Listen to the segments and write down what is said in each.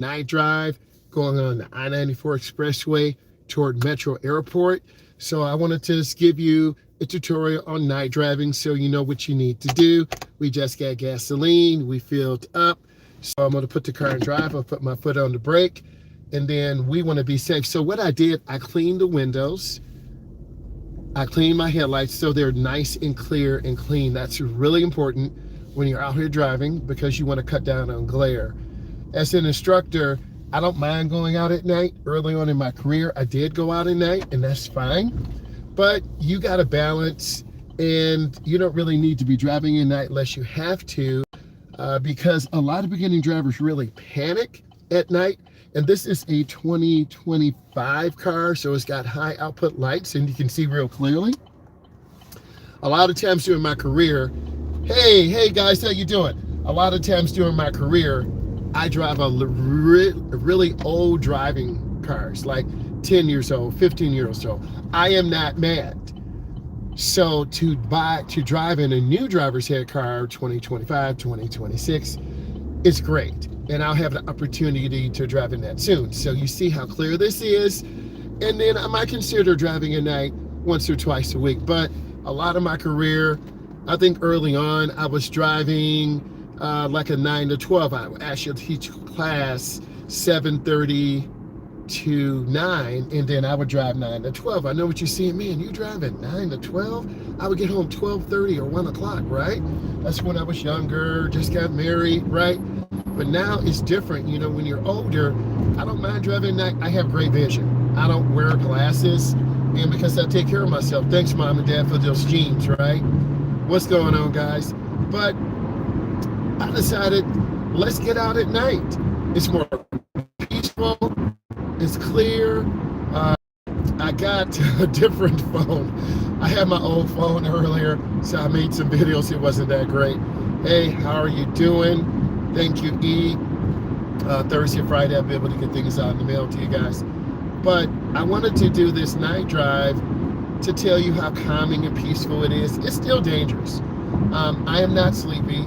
night drive going on the I-94 expressway toward Metro Airport. So I wanted to just give you a tutorial on night driving so you know what you need to do. We just got gasoline, we filled up. So I'm going to put the car in drive, I'll put my foot on the brake, and then we want to be safe. So what I did, I cleaned the windows, I cleaned my headlights so they're nice and clear and clean. That's really important when you're out here driving because you want to cut down on glare. As an instructor, I don't mind going out at night. Early on in my career, I did go out at night, and that's fine. But you got to balance, and you don't really need to be driving at night unless you have to, because a lot of beginning drivers really panic at night. And this is a 2025 car, so it's got high output lights, and you can see real clearly. A lot of times during my career, hey guys, how you doing? A lot of times during my career, I drive a really old driving cars, like 10 years old, 15 years old. I am not mad. So to drive in a new driver's head car, 2025, 2026, it's great. And I'll have the opportunity to drive in that soon. So you see how clear this is. And then I might consider driving at night once or twice a week. But a lot of my career, I think early on, I was driving like a 9 to 12. I would actually teach class 7:30 to 9, and then I would drive 9 to 12. I know what you're saying, man, you driving 9 to 12? I would get home 12:30 or 1 o'clock, right? That's when I was younger, just got married, right? But now it's different. You know, when you're older, I don't mind driving at night. I have great vision. I don't wear glasses, and because I take care of myself. Thanks, Mom and Dad, for those genes, right? What's going on, guys? But I decided, let's get out at night. It's more peaceful, it's clear. I got a different phone. I had my old phone earlier, so I made some videos. It wasn't that great. Hey, how are you doing? Thank you, E. Thursday, Friday, I'll be able to get things out in the mail to you guys. But I wanted to do this night drive to tell you how calming and peaceful it is. It's still dangerous. I am not sleepy.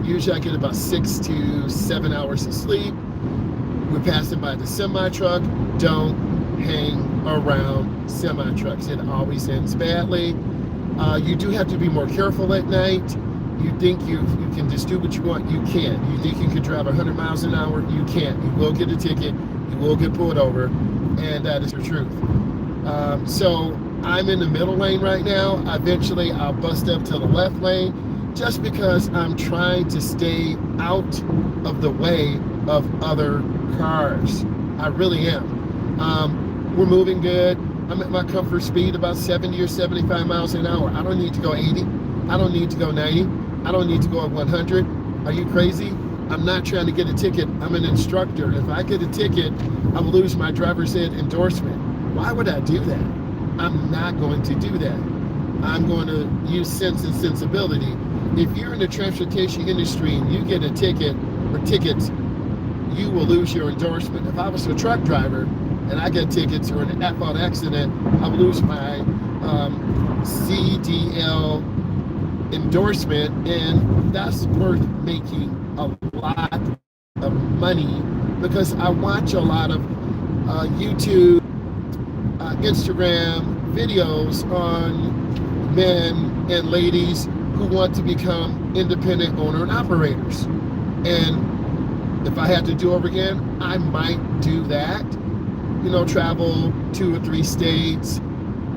Usually I get about 6 to 7 hours of sleep. We're passing by the semi-truck. Don't hang around semi-trucks. It always ends badly. You do have to be more careful at night. You think you can just do what you want, you can't. You think you can drive 100 miles an hour, you can't. You will get a ticket, you will get pulled over, and that is the truth. So I'm in the middle lane right now. Eventually I'll bust up to the left lane just because I'm trying to stay out of the way of other cars. I really am. We're moving good. I'm at my comfort speed, about 70 or 75 miles an hour. I don't need to go 80. I don't need to go 90. I don't need to go at 100. Are you crazy? I'm not trying to get a ticket. I'm an instructor. If I get a ticket, I will lose my driver's ed endorsement. Why would I do that? I'm not going to do that. I'm going to use sense and sensibility. If you're in the transportation industry and you get a ticket or tickets, you will lose your endorsement. If I was a truck driver and I get tickets or an at-fault accident, I will lose my CDL endorsement, and that's worth making a lot of money because I watch a lot of YouTube, Instagram videos on men and ladies who want to become independent owner and operators. And if I had to do over again, I might do that. You know, travel 2 or 3 states,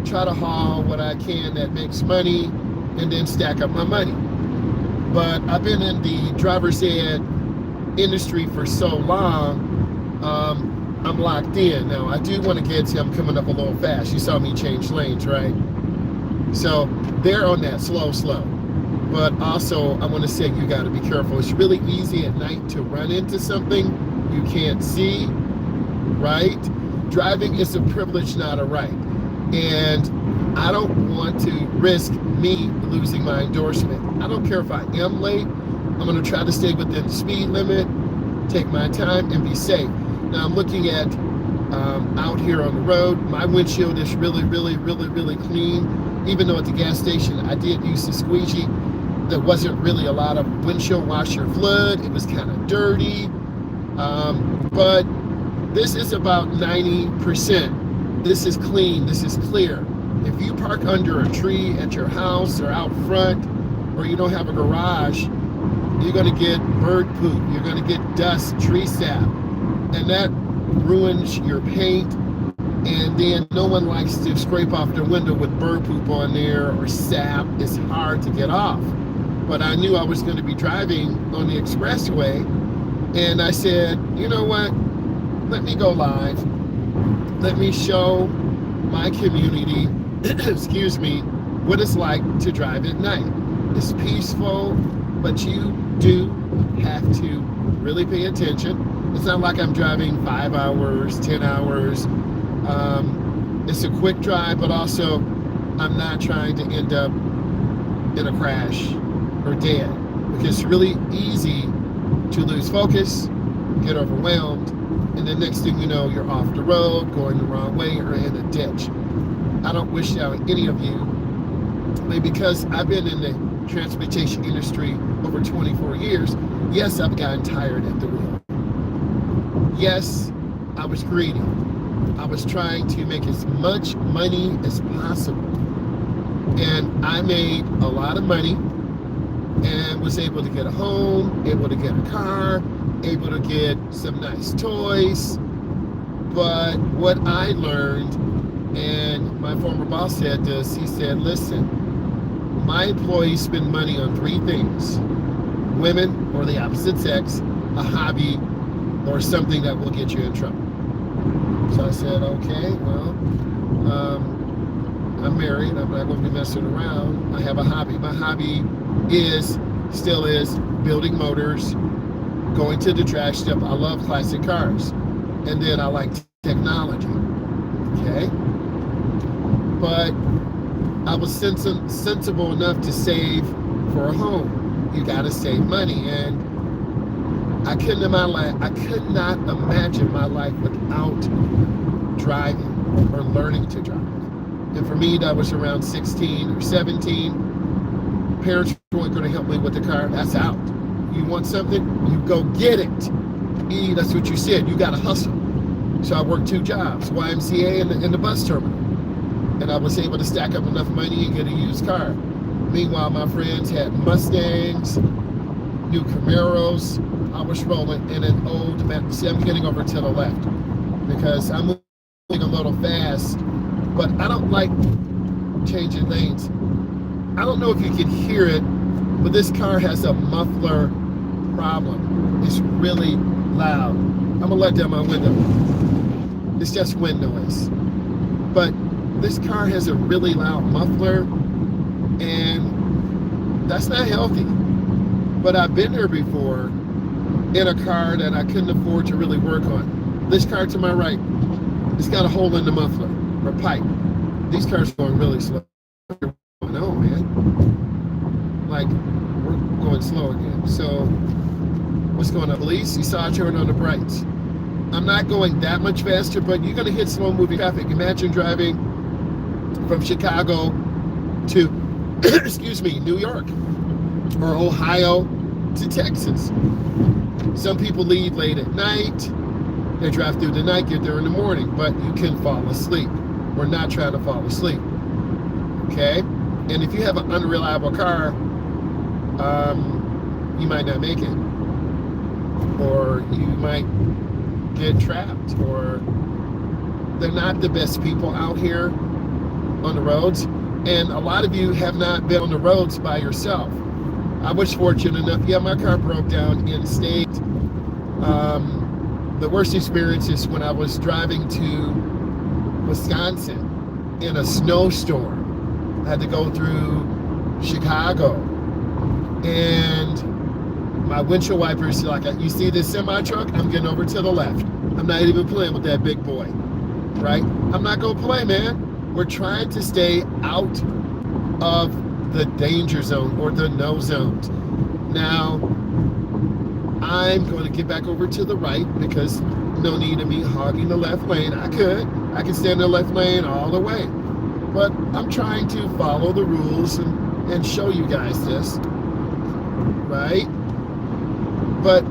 try to haul what I can that makes money, and then stack up my money. But I've been in the driver's ed industry for so long, I'm locked in. Now, I do want to get to, I'm coming up a little fast. You saw me change lanes, right? So they're on that slow. But also, I want to say you got to be careful. It's really easy at night to run into something you can't see, right? Driving is a privilege, not a right. And I don't want to risk me losing my endorsement. I don't care if I am late. I'm going to try to stay within the speed limit, take my time, and be safe. Now I'm looking at out here on the road. My windshield is really clean. Even though at the gas station I did use the squeegee, there wasn't really a lot of windshield washer fluid. It was kind of dirty. But this is about 90%. This is clean, this is clear. If you park under a tree at your house or out front, or you don't have a garage, you're gonna get bird poop, you're gonna get dust, tree sap, and that ruins your paint. And then no one likes to scrape off their window with bird poop on there or sap. It's hard to get off. But I knew I was going to be driving on the expressway, and I said, you know what, let me go live. Let me show my community, excuse me, what it's like to drive at night. It's peaceful, but you do have to really pay attention. It's not like I'm driving 5 hours, 10 hours. It's a quick drive, but also I'm not trying to end up in a crash or dead, because it's really easy to lose focus, get overwhelmed, and the next thing you know, you're off the road, going the wrong way, or in a ditch. I don't wish that on any of you, but because I've been in the transportation industry over 24 years, yes, I've gotten tired at the wheel. Yes, I was greedy. I was trying to make as much money as possible. And I made a lot of money and was able to get a home, able to get a car, able to get some nice toys. But what I learned, and my former boss said this, he said, listen, my employees spend money on 3 things: women or the opposite sex, a hobby, or something that will get you in trouble. So I said, okay, well, I'm married. I'm not going to be messing around. I have a hobby. My hobby still is building motors, going to the drag strip. I love classic cars. And then I like technology, okay? But I was sensible enough to save for a home. You got to save money. And I could not imagine my life without driving or learning to drive. And for me, that was around 16 or 17. Parents weren't going to help me with the car. That's out. You want something, you go get it. That's what you said. You got to hustle. So I worked 2 jobs, YMCA and the bus terminal. And I was able to stack up enough money and get a used car. Meanwhile, my friends had Mustangs, new Camaros. I was rolling in an old, see, I'm getting over to the left because I'm moving a little fast, but I don't like changing lanes. I don't know if you can hear it, but this car has a muffler problem. It's really loud. I'm gonna let down my window. It's just wind noise. But this car has a really loud muffler, and that's not healthy. But I've been there before in a car that I couldn't afford to really work on. This car to my right, it's got a hole in the muffler or pipe. These cars are going really slow. No, man. Like, we're going slow again. So, what's going on, police? You saw I turned on the brights. I'm not going that much faster, but you're going to hit slow moving traffic. Imagine driving from Chicago to, excuse me, New York or Ohio to Texas. Some people leave late at night. They drive through the night, get there in the morning, but you can fall asleep. We're not trying to fall asleep. Okay? And if you have an unreliable car, you might not make it. Or you might get trapped. Or they're not the best people out here on the roads. And a lot of you have not been on the roads by yourself. I was fortunate enough, yeah, my car broke down in state. The worst experience is when I was driving to Wisconsin in a snowstorm. I had to go through Chicago. And my windshield wipers, like, you see this semi truck? I'm getting over to the left. I'm not even playing with that big boy, right? I'm not gonna play, man. We're trying to stay out of the danger zone or the no zones. Now, I'm going to get back over to the right because no need of me hogging the left lane. I can stay in the left lane all the way. But I'm trying to follow the rules and show you guys this, right? But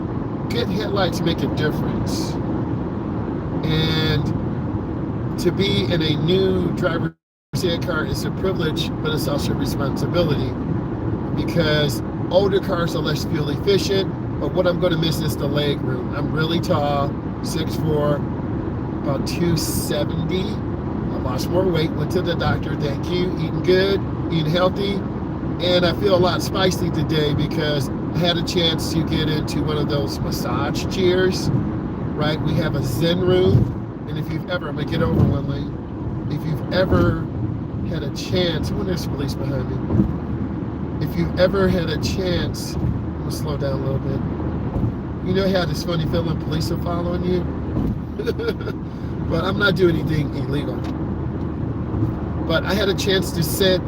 good headlights make a difference. And to be in a new driver's ed car is a privilege, but it's also a responsibility, because older cars are less fuel efficient, but what I'm going to miss is the leg room. I'm really tall, 6'4", about 270. I lost more weight, went to the doctor, thank you, eating good, eating healthy, and I feel a lot spicy today because I had a chance to get into one of those massage chairs, right? We have a Zen room, and if you've ever, I'm going to get over one lane, if you've ever had a chance, when there's police behind me, if you've ever had a chance, I'm going to slow down a little bit, you know how this funny feeling police are following you? But I'm not doing anything illegal. But I had a chance to sit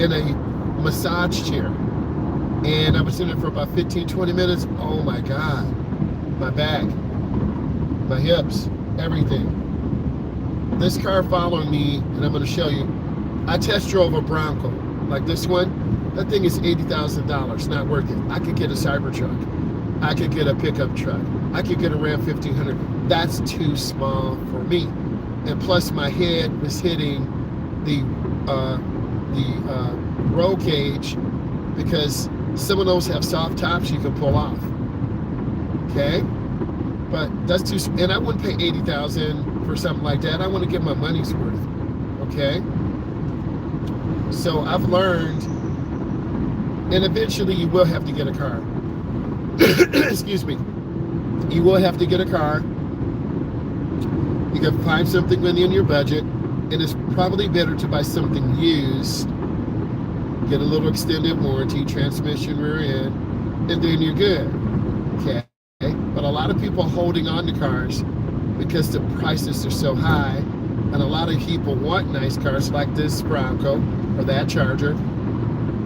in a massage chair, and I was in it for about 15-20 minutes. Oh my God, my back, my hips, everything. This car following me, and I'm going to show you, I test drove a Bronco like this one. That thing is $80,000, not worth it. I could get a Cybertruck, I could get a pickup truck, I could get a Ram 1500. That's too small for me. And plus my head was hitting the roll cage, because some of those have soft tops you can pull off. Okay, but that's too. And I wouldn't pay $80,000 for something like that. I want to get my money's worth. Okay, so I've learned, and eventually you will have to get a car. Excuse me. You will have to get a car. You can find something within your budget, and it's probably better to buy something used, get a little extended warranty, transmission, rear end, and then you're good. Okay? But a lot of people are holding on to cars because the prices are so high, and a lot of people want nice cars like this Bronco or that Charger.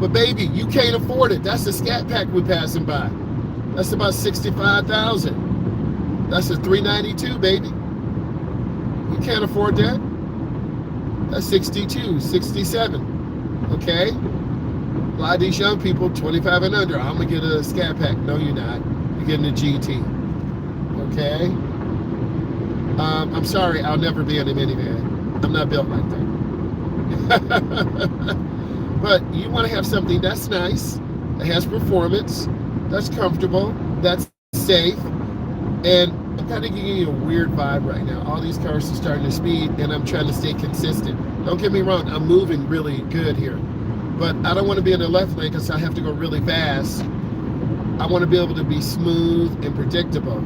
But baby, you can't afford it. That's the Scat Pack we're passing by. That's about $65,000. That's a 392, baby. You can't afford that. That's 62, 67. Okay? A lot of these young people, 25 and under, I'm gonna get a Scat Pack. No, you're not. You're getting a GT. Okay? I'm sorry, I'll never be in a minivan. I'm not built like that. But you want to have something that's nice, that has performance, that's comfortable, that's safe, and I'm kind of giving you a weird vibe right now. All these cars are starting to speed, and I'm trying to stay consistent. Don't get me wrong, I'm moving really good here, but I don't want to be in the left lane because I have to go really fast. I want to be able to be smooth and predictable.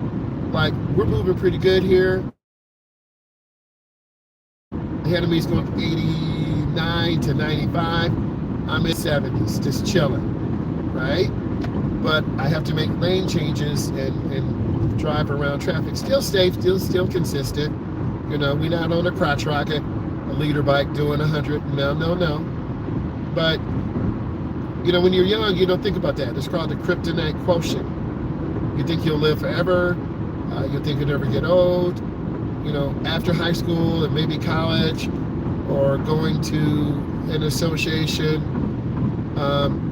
Like, we're moving pretty good here. Ahead of me is going from 89 to 95. I'm in 70s, just chilling, right? But I have to make lane changes and drive around traffic. Still safe, still consistent. You know, we're not on a crotch rocket, a leader bike doing 100. No. But, you know, when you're young, you don't think about that. It's called the kryptonite quotient. You think you'll live forever. You think you'll never get old. You know, after high school and maybe college or going to an association,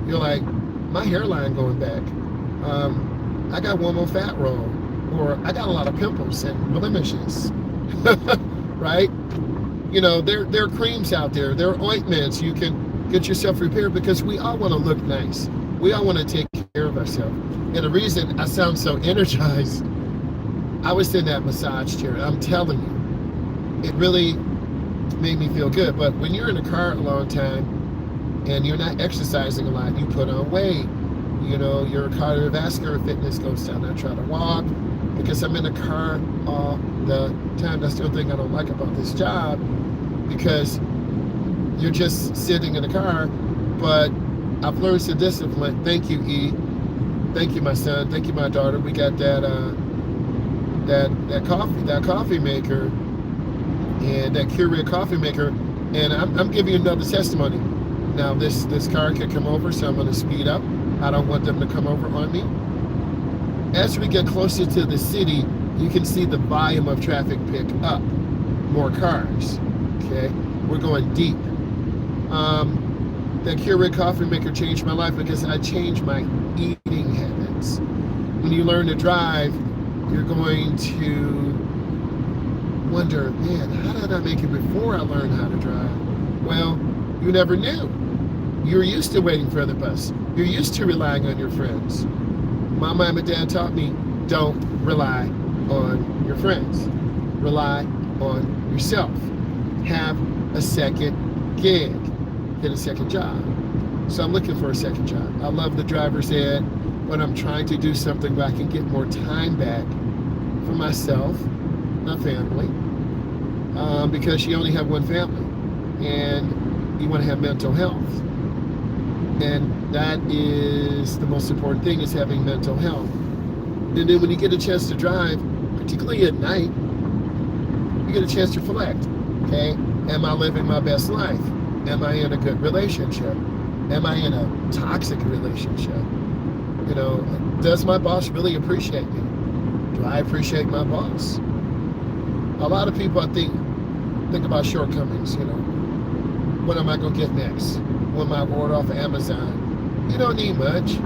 you're like, my hairline going back. I got one more fat roll, or I got a lot of pimples and blemishes, right? You know, there are creams out there, there are ointments you can get yourself repaired, because we all want to look nice. We all want to take care of ourselves. And the reason I sound so energized, I was in that massage chair. I'm telling you, it really made me feel good. But when you're in a car a long time and you're not exercising a lot, you put on weight. You know, your cardiovascular fitness goes down. I try to walk because I'm in a car all the time. That's the only thing I don't like about this job, because you're just sitting in a car. But I've learned some discipline. Thank you, E. Thank you, my son. Thank you, my daughter. We got that coffee maker, and that Gratiot coffee maker. And I'm giving you another testimony. Now this car can come over, so I'm going to speed up. I don't want them to come over on me. As we get closer to the city, you can see the volume of traffic pick up. More cars. Okay, we're going deep. That Gratiot coffee maker changed my life because I changed my eating habits. when you learn to drive, you're going to wonder, man, how did I make it before I learned how to drive? Well, you never knew. You're used to waiting for the bus. You're used to relying on your friends. My mom and dad taught me, don't rely on your friends. Rely on yourself. Have a second gig. Get a second job. So I'm looking for a second job. I love the driver's ed, but I'm trying to do something where I can get more time back for myself, my family, because you only have one family, and you want to have mental health. And that is the most important thing, is having mental health. And then when you get a chance to drive, particularly at night, you get a chance to reflect. Okay, am I living my best life? Am I in a good relationship? Am I in a toxic relationship? You know, does my boss really appreciate me? Do I appreciate my boss? A lot of people, I think about shortcomings, you know. What am I going to get next? When I order off of Amazon? You don't need much.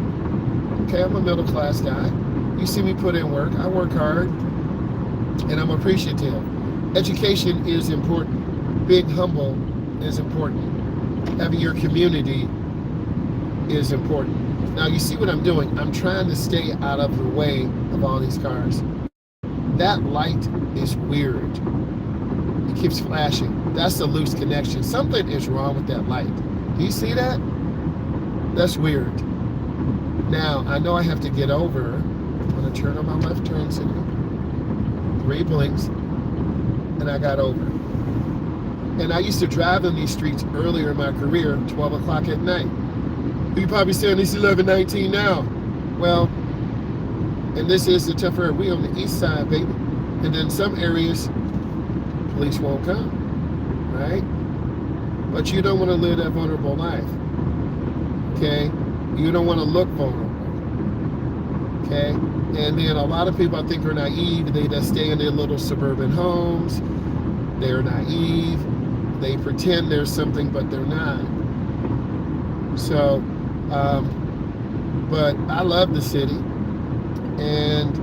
Okay, I'm a middle class guy. You see me put in work. I work hard, and I'm appreciative. Education is important. Being humble is important. Having your community is important. Now, you see what I'm doing? I'm trying to stay out of the way of all these cars. That light is weird. It keeps flashing. That's a loose connection. Something is wrong with that light. Do you see that? That's weird. Now, I know I have to get over. I'm going to turn on my left turn signal. 3 blinks. And I got over. And I used to drive on these streets earlier in my career, 12 o'clock at night. You probably saying it's 11:19 now. Well, and this is the tougher area. We on the east side, baby. And then some areas, police won't come, right? But you don't want to live that vulnerable life, okay? You don't want to look vulnerable, okay? And then a lot of people, I think, are naive. They just stay in their little suburban homes. They're naive. They pretend there's something, but they're not. So, but I love the city, and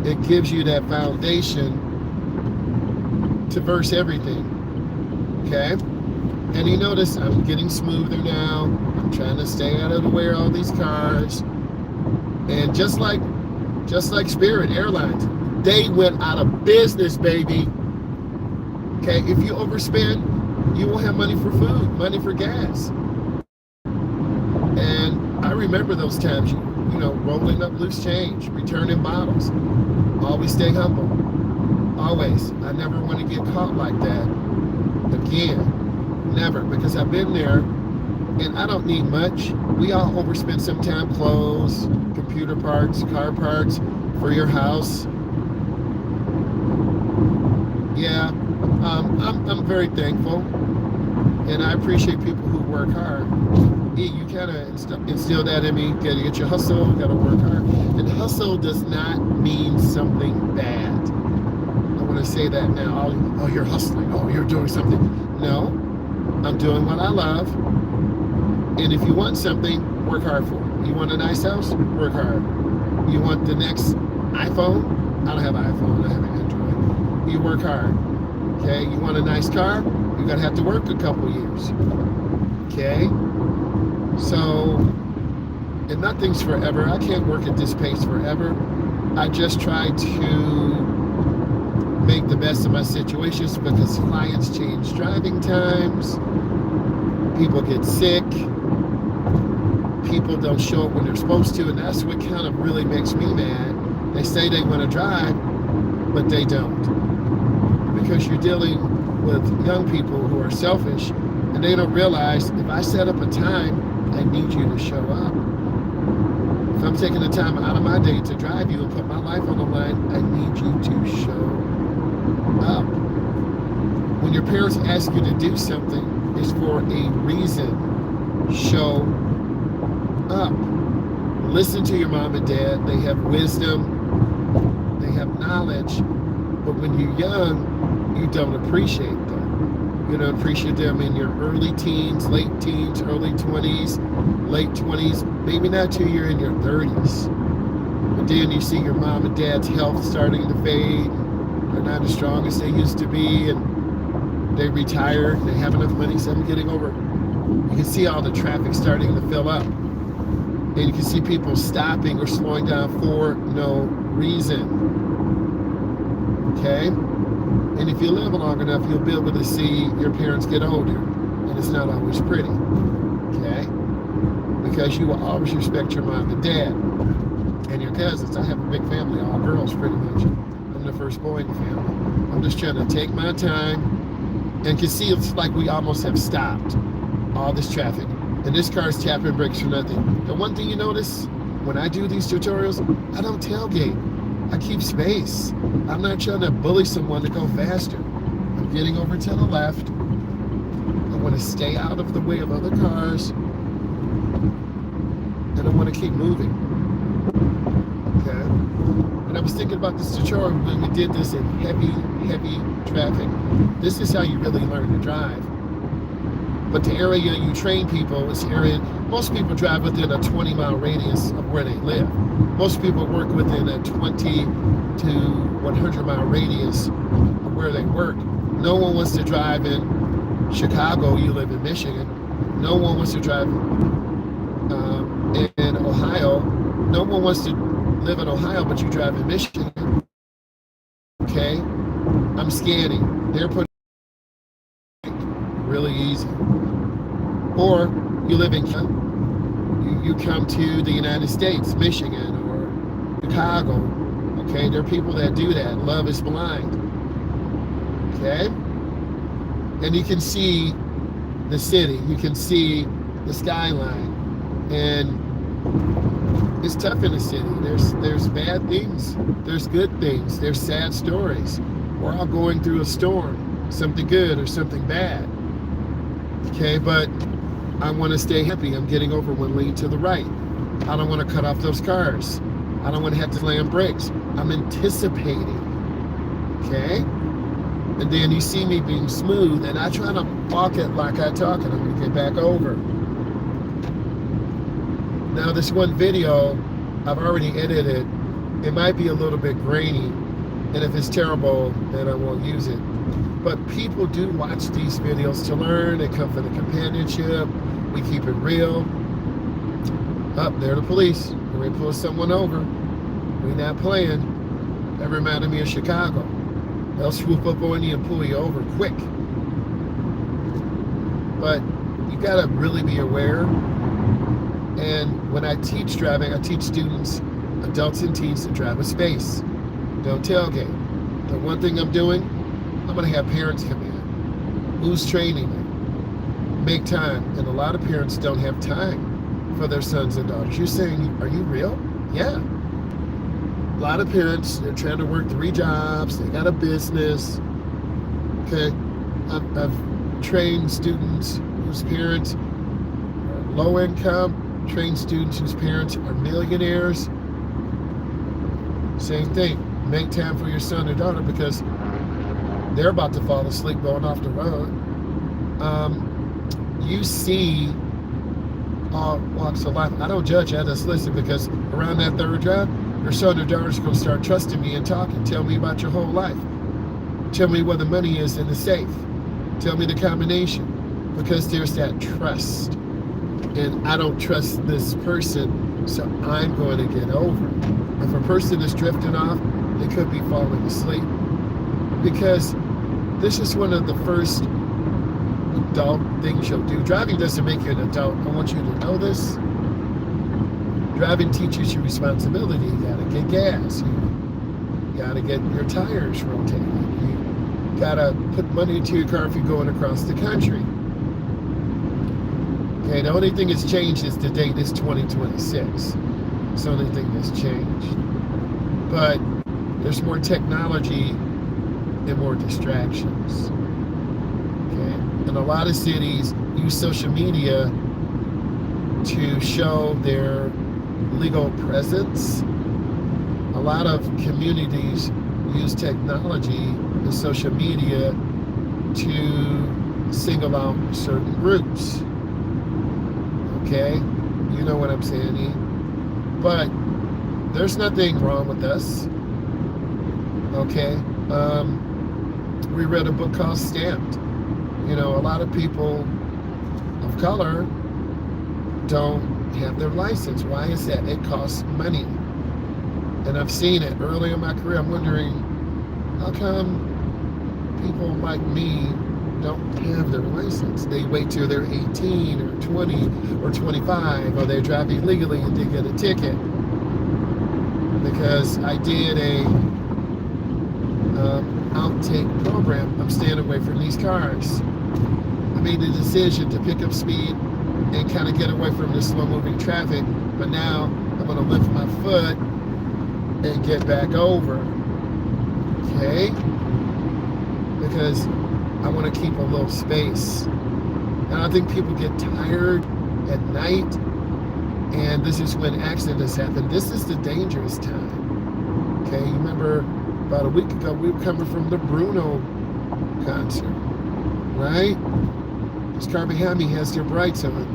it gives you that foundation to verse everything, okay? And you notice I'm getting smoother now. I'm trying to stay out of the way of all these cars. And just like Spirit Airlines, they went out of business, baby. Okay, if you overspend, you won't have money for food, money for gas. And I remember those times, you know, rolling up loose change, returning bottles. Always stay humble. Always. I never want to get caught like that again. Never, because I've been there, and I don't need much. We all overspend sometime, clothes, computer parts, car parts for your house. Yeah, I'm very thankful, and I appreciate people who work hard. You kind of instill that in me. Gotta get your hustle, gotta work hard. And hustle does not mean something bad. I want to say that now. Oh, you're hustling. Oh, you're doing something. No, I'm doing what I love. And if you want something, work hard for it. You want a nice house? Work hard. You want the next iPhone? I don't have an iPhone. I have an Android. You work hard. Okay? You want a nice car? You're going to have to work a couple years. Okay? So, and nothing's forever. I can't work at this pace forever. I just try to make the best of my situations, because clients change driving times. People get sick. People don't show up when they're supposed to, and that's what kind of really makes me mad. They say they want to drive, but they don't. Because you're dealing with young people who are selfish, and they don't realize, if I set up a time, I need you to show up. If I'm taking the time out of my day to drive you and put my life on the line, I need you to show up. When your parents ask you to do something, it's for a reason. Show up. Listen to your mom and dad. They have wisdom. They have knowledge. But when you're young, you don't appreciate them. You don't appreciate them in your early teens, late teens, early 20s, late 20s, maybe not till you're in your 30s. But then you see your mom and dad's health starting to fade. They're not as strong as they used to be, and they retired. They have enough money, so I'm getting over. You can see all the traffic starting to fill up. And you can see people stopping or slowing down for no reason. Okay? And if you live long enough, you'll be able to see your parents get older. And it's not always pretty. Okay? Because you will always respect your mom and dad and your cousins. I have a big family, all girls pretty much. I'm the first boy in the family. I'm just trying to take my time and can see it's like we almost have stopped all this traffic. And this car's tapping brakes for nothing. The one thing you notice when I do these tutorials, I don't tailgate. I keep space. I'm not trying to bully someone to go faster. I'm getting over to the left. I want to stay out of the way of other cars. And I want to keep moving. Okay? And I was thinking about this tutorial when we did this in heavy traffic. This is how you really learn to drive. But the area you train people is area, most people drive within a 20-mile radius of where they live. Most people work within a 20 to 100-mile radius of where they work. No one wants to drive in Chicago, you live in Michigan. No one wants to drive in Ohio. No one wants to live in Ohio, but you drive in Michigan. Okay? I'm scanning. They're putting really easy. Or you live in, you come to the United States, Michigan, or Chicago. Okay, there are people that do that. Love is blind. Okay? And you can see the city. You can see the skyline. And it's tough in the city. There's bad things. There's good things. There's sad stories. We're all going through a storm. Something good or something bad. Okay, but I want to stay happy. I'm getting over one lane to the right. I don't want to cut off those cars. I don't want to have to slam brakes. I'm anticipating. Okay? And then you see me being smooth, and I try to walk it like I talk, and I'm going to get back over. Now, this one video, I've already edited. It might be a little bit grainy, and if it's terrible, then I won't use it. But people do watch these videos to learn. They come for the companionship. We keep it real. Up there, the police. We're going to pull someone over. We're not playing. That reminded me of Chicago. They'll swoop up on you and pull you over quick. But you got to really be aware. And when I teach driving, I teach students, adults and teens, to drive with space. Don't tailgate. The one thing I'm doing, I'm going to have parents come in. Who's training them? Make time. And a lot of parents don't have time for their sons and daughters. You're saying, are you real? Yeah. A lot of parents, they're trying to work 3 jobs. They got a business. Okay. I've trained students whose parents are low income, trained students whose parents are millionaires. Same thing. Make time for your son or daughter because they're about to fall asleep going off the road. You see all walks of life. I don't judge, I just listen, because around that 3rd drive, your son or daughter's going to start trusting me and talking. Tell me about your whole life. Tell me where the money is in the safe. Tell me the combination. Because there's that trust. And I don't trust this person, so I'm going to get over it. If a person is drifting off, they could be falling asleep. Because this is one of the first adult things you'll do. Driving doesn't make you an adult. I want you to know this. Driving teaches you responsibility. You gotta get gas. You gotta get your tires rotated. You gotta put money into your car if you're going across the country. Okay, the only thing that's changed is the date is 2026. It's the only thing that's changed. But there's more technology and more distractions. Okay, and a lot of cities use social media to show their legal presence. A lot of communities use technology and social media to single out certain groups. Okay, you know what I'm saying. But There's nothing wrong with us. Okay. We read a book called Stamped. You know, a lot of people of color don't have their license. Why is that? It costs money. And I've seen it early in my career. I'm wondering, how come people like me don't have their license? They wait till they're 18 or 20 or 25, or they drive illegally and they get a ticket. Because I did a outtake program. I'm staying away from these cars. I made the decision to pick up speed and kind of get away from the slow-moving traffic, but now I'm going to lift my foot and get back over, okay? Because I want to keep a little space. And I think people get tired at night, and this is when accidents happen. This is the dangerous time, okay? You remember about a week ago, we were coming from the Bruno concert, right? This car behind me has their brights on.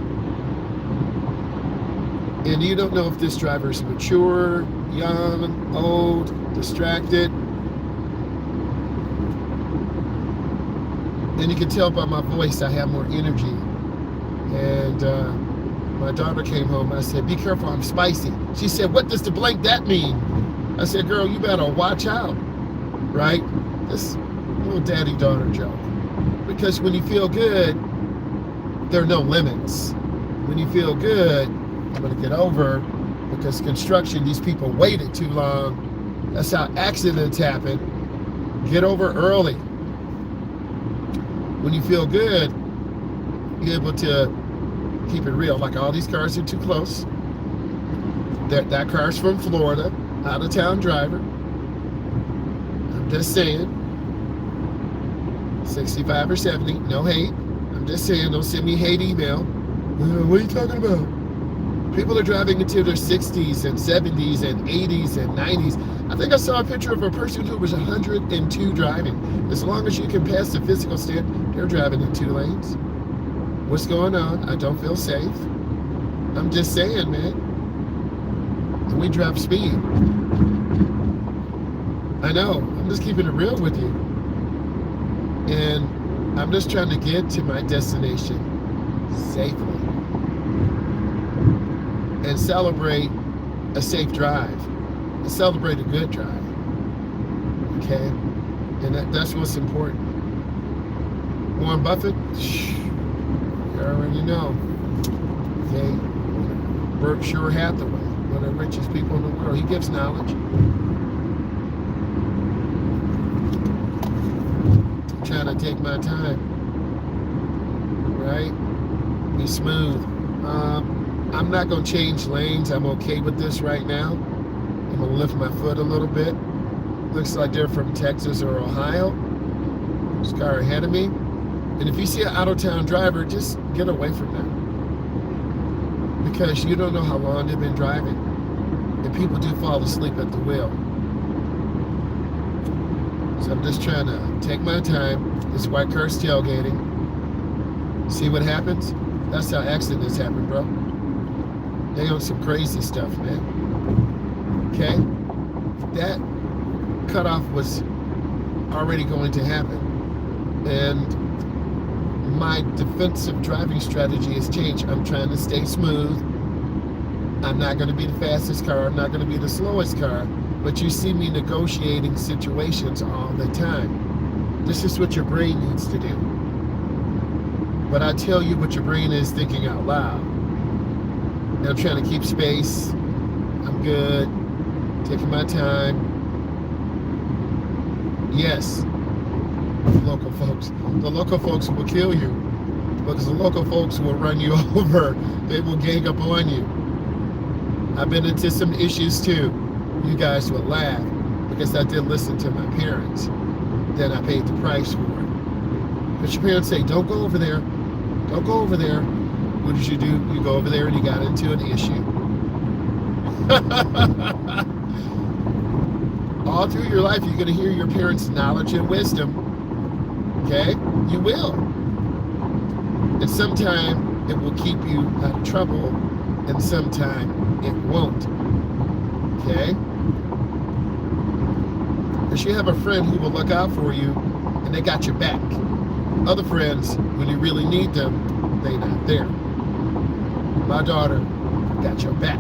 And you don't know if this driver is mature, young, old, distracted. And you can tell by my voice I have more energy. And my daughter came home. I said, be careful, I'm spicy. She said, what does the blank that mean? I said, girl, you better watch out, right? This little daddy-daughter joke. Because when you feel good, there are no limits. When you feel good, I'm going to get over, because construction, these people waited too long. That's how accidents happen. Get over early. When you feel good, you're able to keep it real. Like, all these cars are too close. That car's from Florida, out-of-town driver. I'm just saying. 65 or 70, no hate. I'm just saying, don't send me hate email. What are you talking about? People are driving into their 60s and 70s and 80s and 90s. I think I saw a picture of a person who was 102 driving. As long as you can pass the physical standard, they're driving in 2 lanes. What's going on? I don't feel safe. I'm just saying, man. And we drive speed. I know. I'm just keeping it real with you. And I'm just trying to get to my destination safely. And celebrate a safe drive. And celebrate a good drive. Okay? And that's what's important. Warren Buffett? You already know. Okay? Berkshire Hathaway, one of the richest people in the world. He gives knowledge. I'm trying to take my time. Right? Be smooth. I'm not going to change lanes. I'm okay with this right now. I'm going to lift my foot a little bit. Looks like they're from Texas or Ohio. This car ahead of me. And if you see an out-of-town driver, just get away from them. Because you don't know how long they've been driving. And people do fall asleep at the wheel. So I'm just trying to take my time. This white car's tailgating. See what happens? That's how accidents happen, bro. They on some crazy stuff, man. Okay? That cutoff was already going to happen. And my defensive driving strategy has changed. I'm trying to stay smooth. I'm not going to be the fastest car. I'm not going to be the slowest car. But you see me negotiating situations all the time. This is what your brain needs to do. But I tell you what your brain is thinking out loud. And I'm trying to keep space. I'm good. Taking my time. Yes. Local folks. The local folks will kill you. Because the local folks will run you over. They will gang up on you. I've been into some issues too. You guys would laugh. Because I did listen to my parents. Then I paid the price for it. But your parents say, don't go over there. Don't go over there. What did you do? You go over there and you got into an issue. All through your life, you're going to hear your parents' knowledge and wisdom. Okay? You will. And sometime it will keep you out of trouble, and sometime it won't. Okay? Because you have a friend who will look out for you and they got your back. Other friends, when you really need them, they not there. My daughter got your back.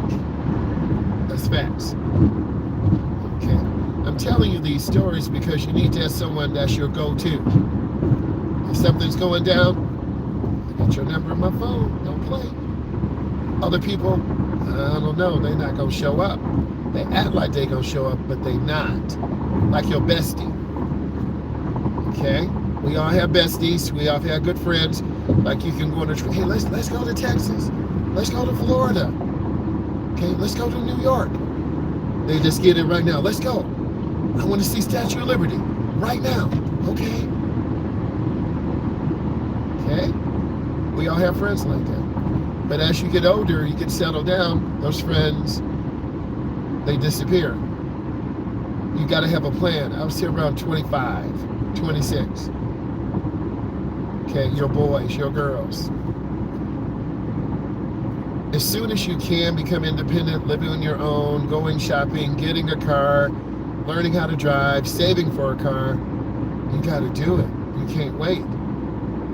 That's facts. Okay? I'm telling you these stories because you need to have someone that's your go-to. If something's going down, I got your number on my phone. Don't play. Other people, I don't know. They're not going to show up. They act like they're going to show up, but they not. Like your bestie. Okay? We all have besties. We all have good friends. Like you can go on a trip. Hey, let's go to Texas. Let's go to Florida. Okay, let's go to New York. They just get it right now. Let's go. I want to see Statue of Liberty right now. Okay? Okay? We all have friends like that. But as you get older, you get settled down, those friends, they disappear. You got to have a plan. I was here around 25, 26. Okay, your boys, your girls. As soon as you can become independent, living on your own, going shopping, getting a car, learning how to drive, saving for a car, you got to do it. You can't wait.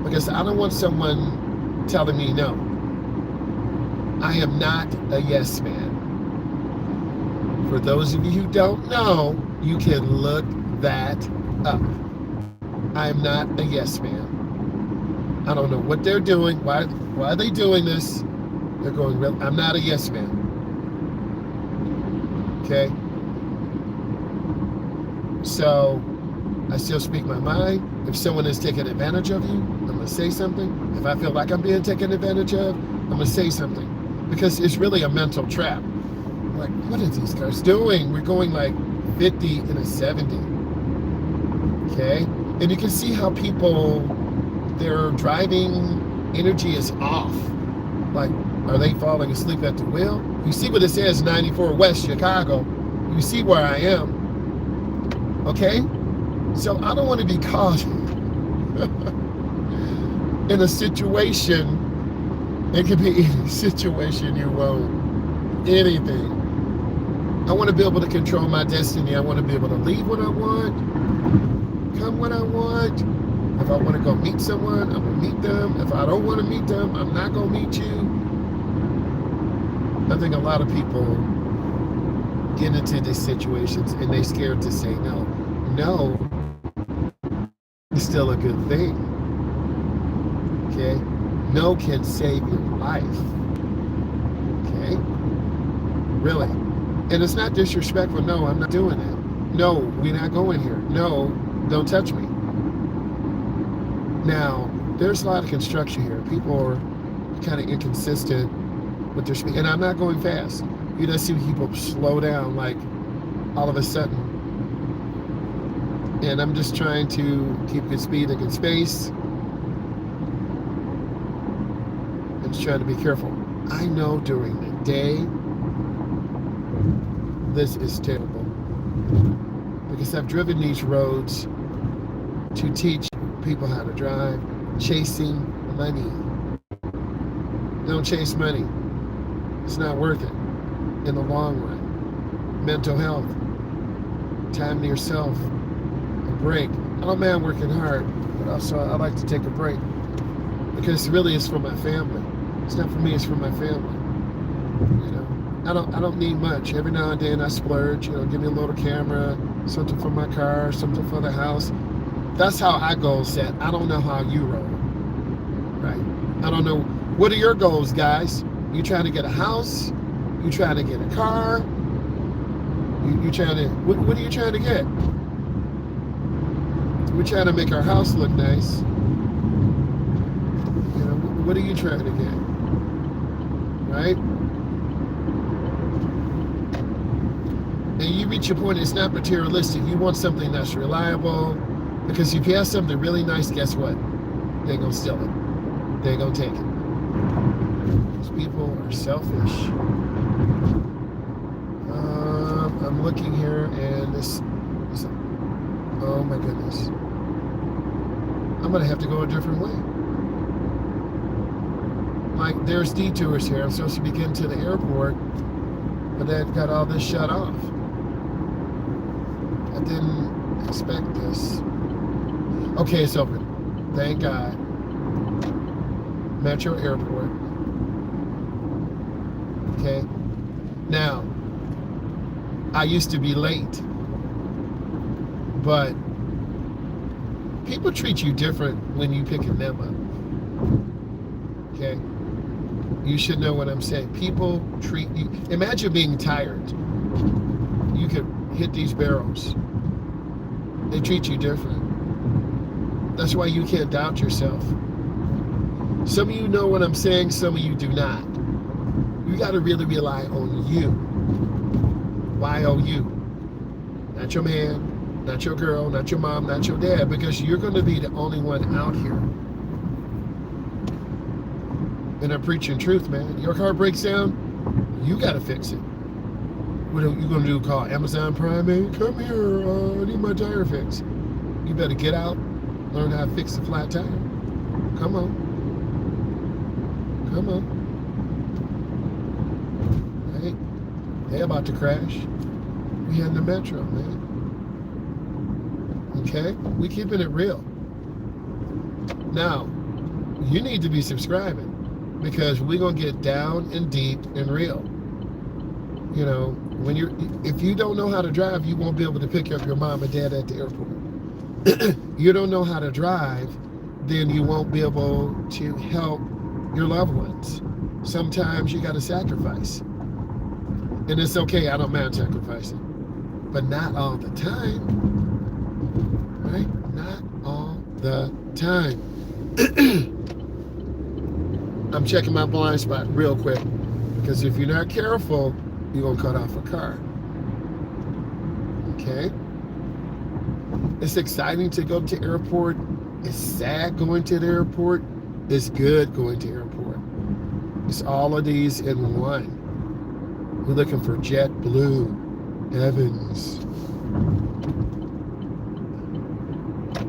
Because I don't want someone telling me no. I am not a yes man. For those of you who don't know, you can look that up. I am not a yes man. I don't know what they're doing. Why are they doing this? They're going, I'm not a yes man. Okay? So, I still speak my mind. If someone is taking advantage of you, I'm going to say something. If I feel like I'm being taken advantage of, I'm going to say something. Because it's really a mental trap. Like, what are these cars doing? We're going like 50 and a 70. Okay? And you can see how people, their driving energy is off. Like, are they falling asleep at the wheel? You see what it says, 94 West Chicago. You see where I am. Okay? So I don't want to be caught in a situation. It could be any situation you want. Anything. I want to be able to control my destiny. I want to be able to leave when I want, come when I want. If I want to go meet someone, I'm going to meet them. If I don't want to meet them, I'm not going to meet you. I think a lot of people get into these situations and they're scared to say no. No is still a good thing. Okay? No can save your life. Okay? Really. And it's not disrespectful. No, I'm not doing that. No, we're not going here. No, don't touch me. Now, there's a lot of construction here. People are kind of inconsistent with their speed. And I'm not going fast. You just see people slow down like all of a sudden. And I'm just trying to keep good speed and good space. I'm just trying to be careful. I know during the day, this is terrible. Because I've driven these roads to teach people how to drive, chasing money. Don't chase money. It's not worth it in the long run. Mental health, time to yourself, a break. I don't mind working hard, but also I like to take a break because really it's for my family. It's not for me, it's for my family. You know, I don't need much. Every now and then I splurge, you know, give me a little camera, something for my car, something for the house. That's how I goal set. I don't know how you roll, right? I don't know. What are your goals, guys? You trying to get a house? You trying to get a car? You trying to, what are you trying to get? We're trying to make our house look nice. You know, what are you trying to get? Right? And you reach your point, it's not materialistic. You want something that's reliable. Because if you have something really nice, guess what? They ain't gonna steal it. They ain't gonna take it. These people are selfish. I'm looking here and this oh my goodness. I'm gonna have to go a different way. Like there's detours here. I'm supposed to be getting to the airport But that got all this shut off. I didn't expect this. Okay, it's open. Thank God. Metro Airport. Okay. Now, I used to be late, but people treat you different when you picking them up. Okay. You should know what I'm saying. People treat you. Imagine being tired. You could hit these barrels. They treat you different. That's why you can't doubt yourself. Some of you know what I'm saying, some of you do not. You got to really rely on you. Y-O-U. Not your man, not your girl, not your mom, not your dad, because you're going to be the only one out here. And I'm preaching truth, man. Your car breaks down, you got to fix it. What are you going to do? Call Amazon Prime? Hey, come here, I need my tire fixed. You better get out, learn how to fix a flat tire. Come on. Come on. Right? They about to crash. We in the metro, man. Okay? We keeping it real. Now, you need to be subscribing because we're going to get down and deep and real. You know, if you don't know how to drive, you won't be able to pick up your mom and dad at the airport. You don't know how to drive, then you won't be able to help your loved ones. Sometimes you got to sacrifice. And it's okay, I don't mind sacrificing. But not all the time. Right? Not all the time. I'm checking my blind spot real quick. Because if you're not careful, you're going to cut off a car. Okay? It's exciting to go to the airport. It's sad going to the airport. It's good going to the airport. It's all of these in one. We're looking for JetBlue, Evans.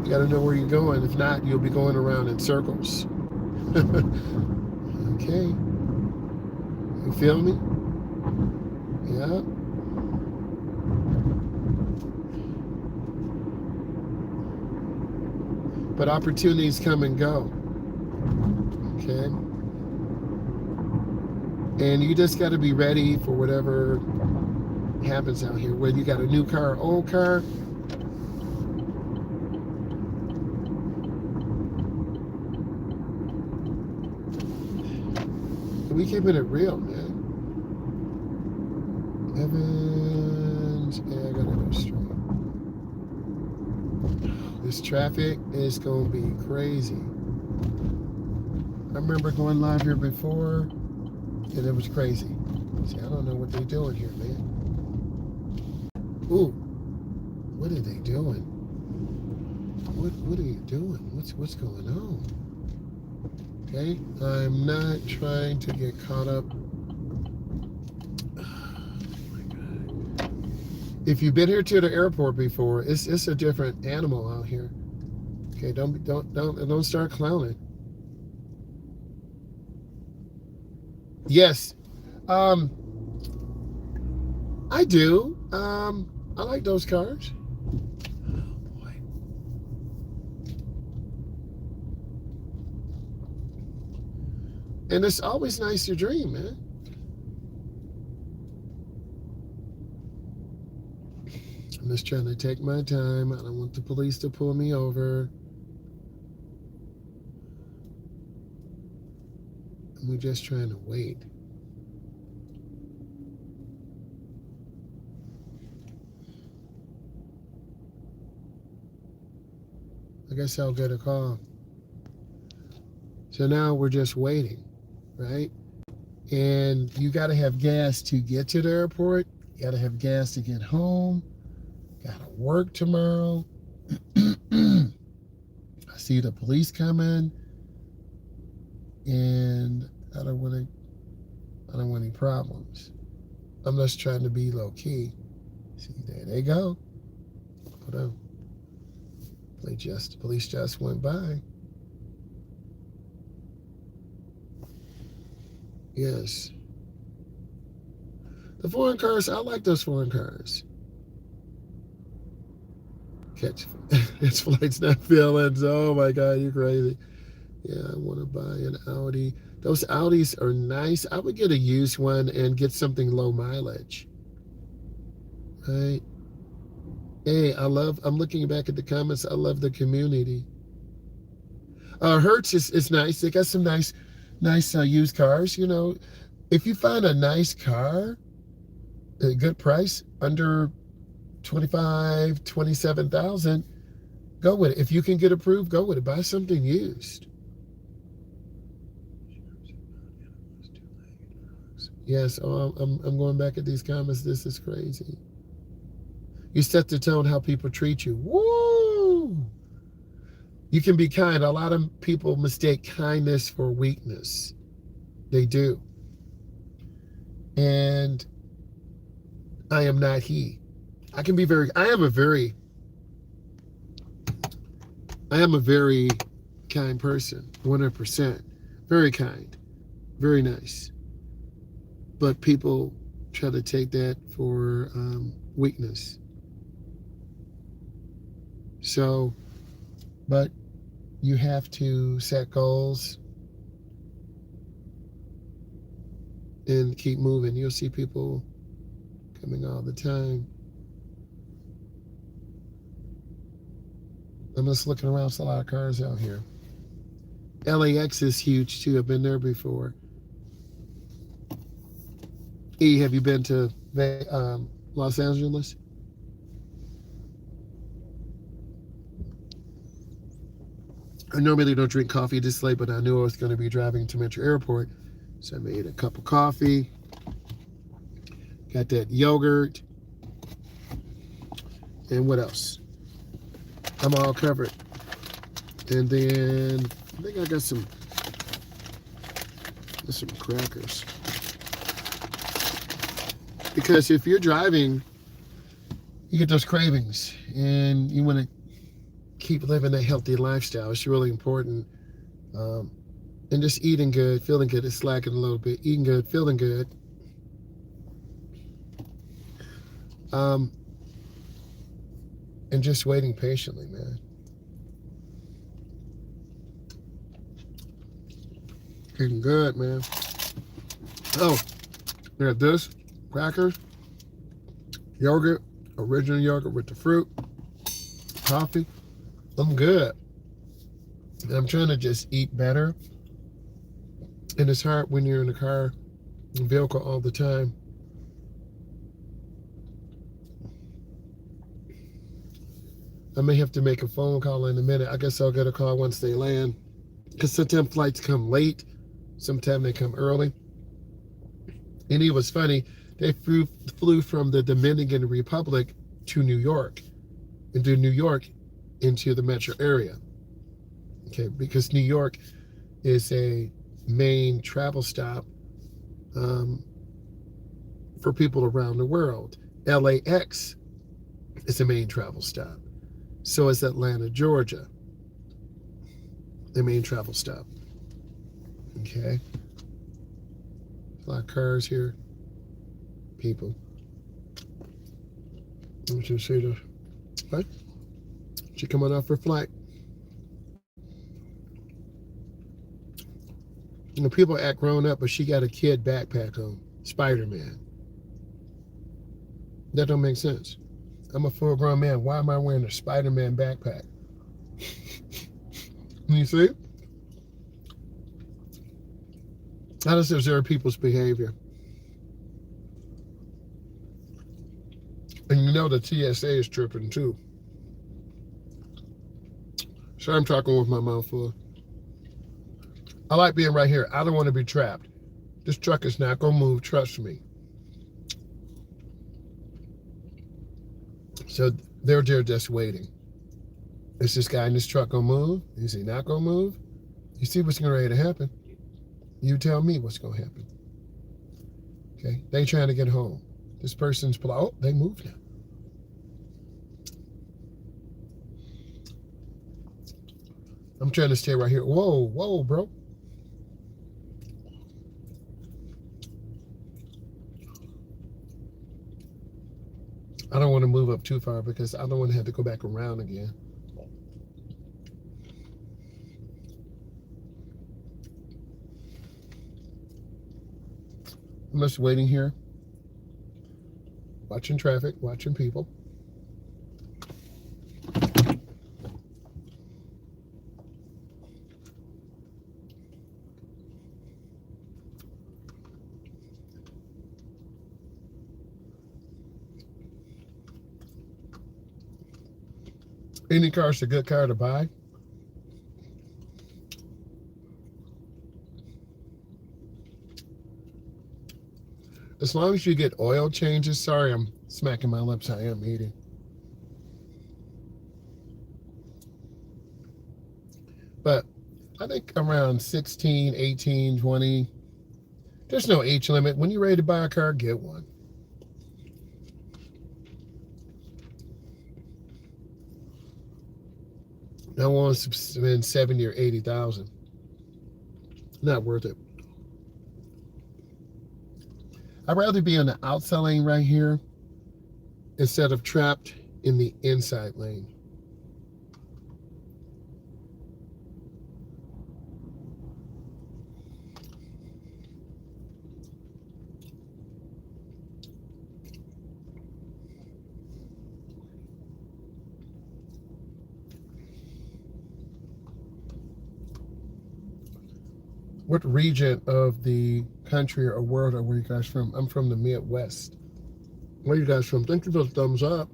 You got to know where you're going. If not, you'll be going around in circles. Okay. You feel me? Yeah. But opportunities come and go. Okay? And you just got to be ready for whatever happens out here. Whether you got a new car or old car. We keeping it real, man. Evans, yeah, I gotta go straight. This traffic is gonna be crazy. I remember going live here before, and it was crazy. See, I don't know what they're doing here, man. Ooh, what are they doing? What are you doing? What's going on? Okay, I'm not trying to get caught up. If you've been here to the airport before, it's a different animal out here. Okay, don't start clowning. Yes, I do. I like those cars. Oh boy. And it's always nice to dream, man. I'm just trying to take my time. I don't want the police to pull me over. And we're just trying to wait. I guess I'll get a call. So now we're just waiting, right? And you got to have gas to get to the airport. You got to have gas to get home. Got to work tomorrow. I see the police coming, and I don't want any problems. I'm just trying to be low key. See, there they go. Hold on. Police just went by. Yes. The foreign cars, I like those foreign cars. Catch its flights, not feelings. Oh my God, you're crazy. Yeah, I want to buy an Audi. Those Audis are nice. I would get a used one and get something low mileage. Right? Hey, I'm looking back at the comments. I love the community. Hertz is nice. They got some nice used cars. You know, if you find a nice car at a good price, under 25, 27,000, go with it. If you can get approved, go with it. Buy something used. Yes, I'm going back at these comments. This is crazy. You set the tone how people treat you. Woo! You can be kind. A lot of people mistake kindness for weakness. They do. And I am not he. I am a very kind person, 100%. Very kind, very nice. But people try to take that for weakness. So, but you have to set goals and keep moving. You'll see people coming all the time. I'm just looking around. There's a lot of cars out here. LAX is huge too. I've been there before. E, have you been to Los Angeles? I normally don't drink coffee this late, but I knew I was going to be driving to Metro Airport. So I made a cup of coffee. Got that yogurt. And what else? I'm all covered. And then I think I got some crackers. Because if you're driving, you get those cravings and you want to keep living a healthy lifestyle. It's really important. And just eating good, feeling good, is slacking a little bit. Eating good, feeling good. And just waiting patiently, man. Getting good, man. Oh, we got this, crackers, yogurt, original yogurt with the fruit, coffee. I'm good. And I'm trying to just eat better. And it's hard when you're in a car, vehicle all the time. I may have to make a phone call in a minute. I guess I'll get a call once they land. Because sometimes flights come late. Sometimes they come early. And it was funny. They flew from the Dominican Republic to New York. And through New York into the metro area. Okay, because New York is a main travel stop for people around the world. LAX is a main travel stop. So is Atlanta, Georgia, the main travel stop. Okay. A lot of cars here. People. Let me just see the what? She coming off her flight. You know, people act grown up, but she got a kid backpack on. Spider-Man. That don't make sense. I'm a full-grown man. Why am I wearing a Spider-Man backpack? You see? I just observe people's behavior. And you know the TSA is tripping too. So I'm talking with my mouth full. I like being right here. I don't want to be trapped. This truck is not going to move, trust me. So they're just waiting. Is this guy in this truck going to move? Is he not going to move? You see what's getting ready to happen. You tell me what's going to happen. Okay, they trying to get home. This person's, oh, they moved now. I'm trying to stay right here. Whoa, bro. up too far because I don't want to have to go back around again. I'm just waiting here, watching traffic, watching people. Any car is a good car to buy. As long as you get oil changes. Sorry, I'm smacking my lips. I am eating. But I think around 16, 18, 20. There's no age limit. When you're ready to buy a car, get one. No one wants to spend 70 or 80,000. Not worth it. I'd rather be on the outside lane right here instead of trapped in the inside lane. What region of the country or world are you guys from? I'm from the Midwest. Where are you guys from? Thank you for the thumbs up.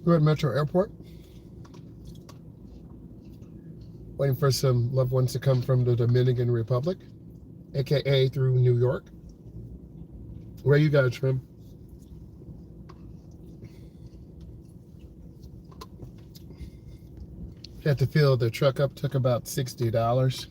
We're at Metro Airport. Waiting for some loved ones to come from the Dominican Republic, aka through New York. Where are you guys from? Had to fill the truck up, took about $60.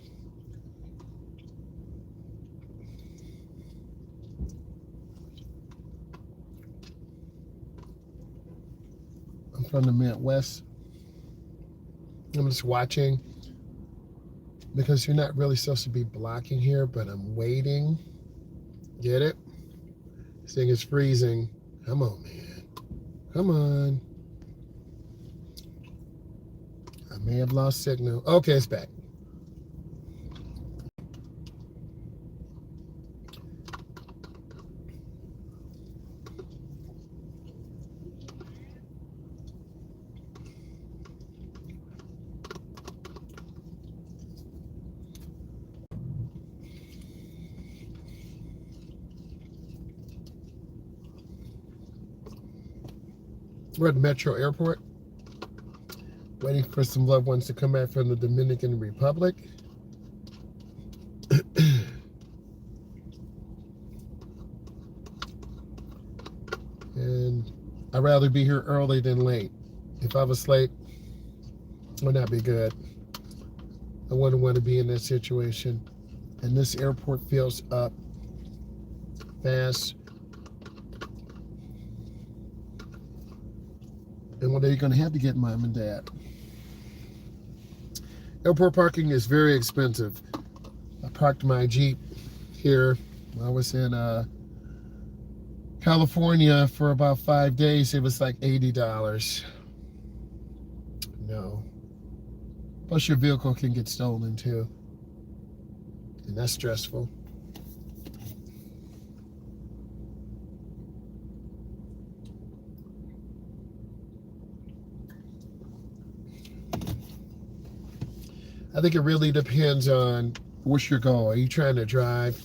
I'm from the Midwest. I'm just watching because you're not really supposed to be blocking here, but I'm waiting. Get it? This thing is freezing. Come on, man. Come on. I may have lost signal. Okay, it's back. We're at Metro Airport. Waiting for some loved ones to come back from the Dominican Republic. And I'd rather be here early than late. If I was late, it would not be good. I wouldn't want to be in that situation. And this airport fills up fast. And one day you're going to have to get mom and dad. Airport parking is very expensive. I parked my Jeep here. I was in California for about 5 days. It was like $80. No. Plus your vehicle can get stolen too. And that's stressful. I think it really depends on what's your goal. Are you trying to drive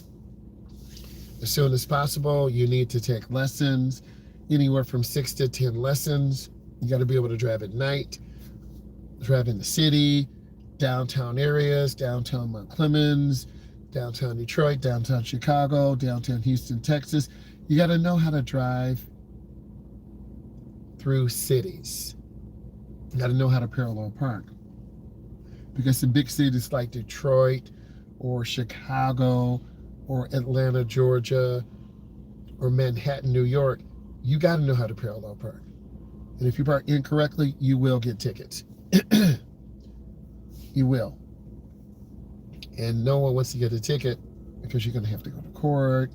as soon as possible? You need to take lessons, anywhere from 6 to 10 lessons. You got to be able to drive at night, drive in the city, downtown areas, downtown Mount Clemens, downtown Detroit, downtown Chicago, downtown Houston, Texas. You got to know how to drive through cities. You got to know how to parallel park. Because in big cities like Detroit or Chicago or Atlanta, Georgia, or Manhattan, New York, you got to know how to parallel park. And if you park incorrectly, you will get tickets. You will. And no one wants to get a ticket because you're going to have to go to court.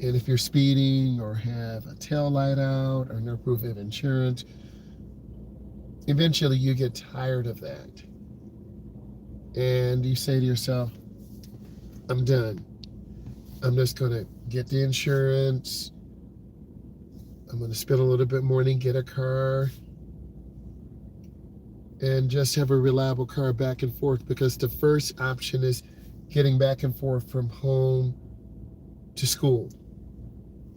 And if you're speeding or have a tail light out or no proof of insurance, eventually you get tired of that. And you say to yourself, I'm done. I'm just going to get the insurance. I'm going to spend a little bit more and get a car and just have a reliable car back and forth, because the first option is getting back and forth from home to school.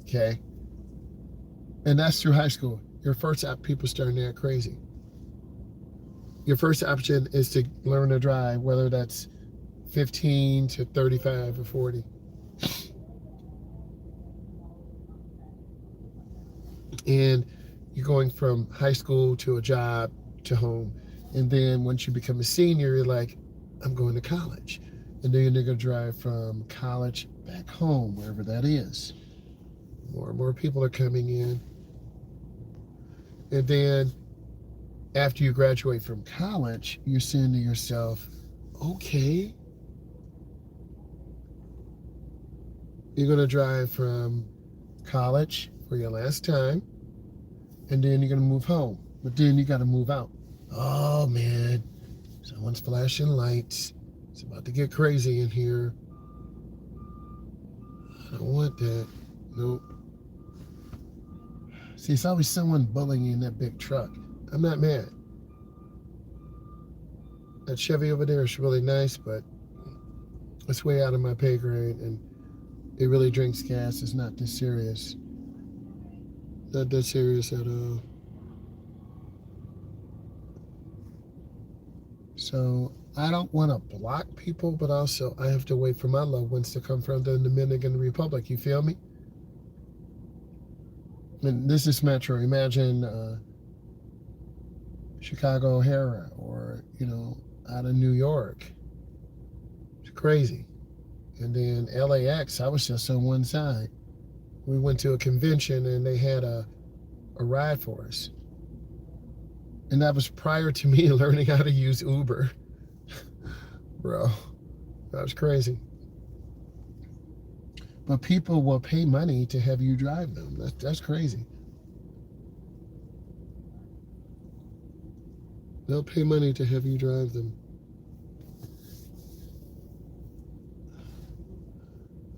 Okay? And that's through high school. Your first people starting to act crazy. Your first option is to learn to drive, whether that's 15 to 35 or 40. And you're going from high school to a job to home. And then once you become a senior, you're like, I'm going to college. And then you're going to drive from college back home, wherever that is. More and more people are coming in. And then after you graduate from college, you're saying to yourself, okay, you're going to drive from college for your last time, and then you're going to move home. But then you got to move out. Oh, man, someone's flashing lights. It's about to get crazy in here. I don't want that. Nope. See, it's always someone bullying you in that big truck. I'm not mad. That Chevy over there is really nice, but it's way out of my pay grade, and it really drinks gas. It's not this serious. Not that serious at all. So I don't want to block people, but also I have to wait for my loved ones to come from the Dominican Republic. You feel me? And this is Metro. Imagine Chicago O'Hara, or, out of New York. It's crazy. And then LAX, I was just on one side. We went to a convention and they had a ride for us. And that was prior to me learning how to use Uber. Bro, that was crazy. But people will pay money to have you drive them. That's crazy. They'll pay money to have you drive them.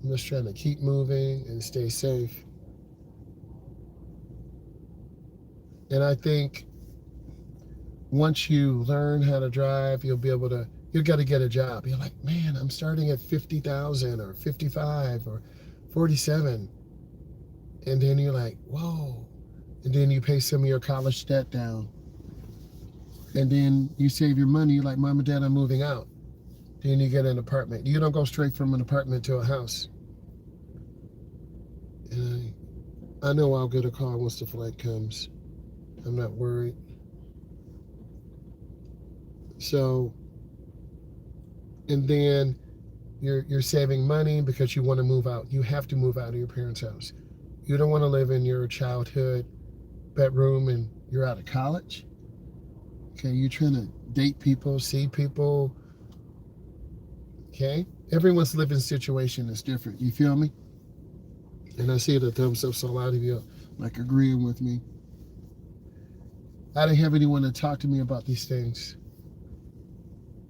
I'm just trying to keep moving and stay safe. And I think once you learn how to drive, you'll got to get a job. You're like, man, I'm starting at 50,000 or 55 or 47. And then you're like, whoa. And then you pay some of your college debt down. And then you save your money. You're like, Mom and Dad, I'm moving out. Then you get an apartment. You don't go straight from an apartment to a house. And I know I'll get a call once the flight comes. I'm not worried. So, and then you're saving money because you want to move out. You have to move out of your parents' house. You don't want to live in your childhood bedroom and you're out of college. Okay, you're trying to date people, see people. Okay, everyone's living situation is different. You feel me? And I see the thumbs up, so a lot of you like agreeing with me. I didn't have anyone to talk to me about these things.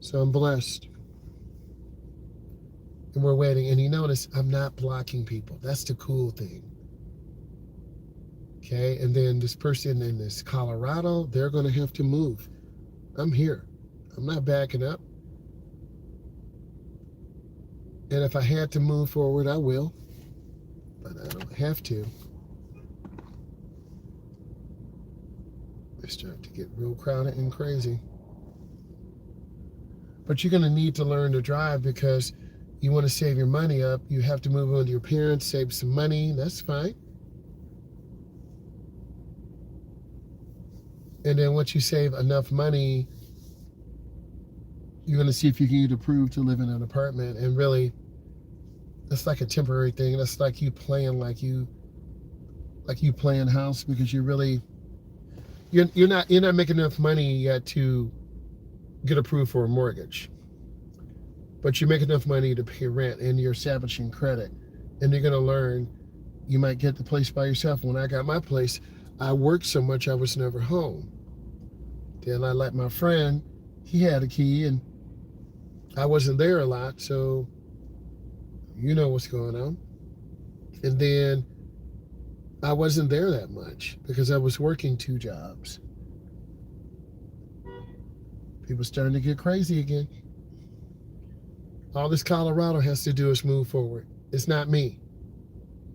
So I'm blessed. And we're waiting. And you notice I'm not blocking people. That's the cool thing. Okay, and then this person in this Colorado, they're going to have to move. I'm here. I'm not backing up. And if I had to move forward, I will. But I don't have to. It's starting to get real crowded and crazy. But you're going to need to learn to drive because you want to save your money up. You have to move in with your parents, save some money. That's fine. And then once you save enough money, you're going to see if you can get approved to live in an apartment. And really, that's like a temporary thing. That's like you playing playing house, because you're not making enough money yet to get approved for a mortgage. But you make enough money to pay rent, and you're establishing credit. And you're going to learn you might get the place by yourself. When I got my place, I worked so much I was never home. Then I let my friend, he had a key, and I wasn't there a lot, so you know what's going on. And then I wasn't there that much because I was working 2 jobs. People starting to get crazy again. All this Colorado has to do is move forward. It's not me.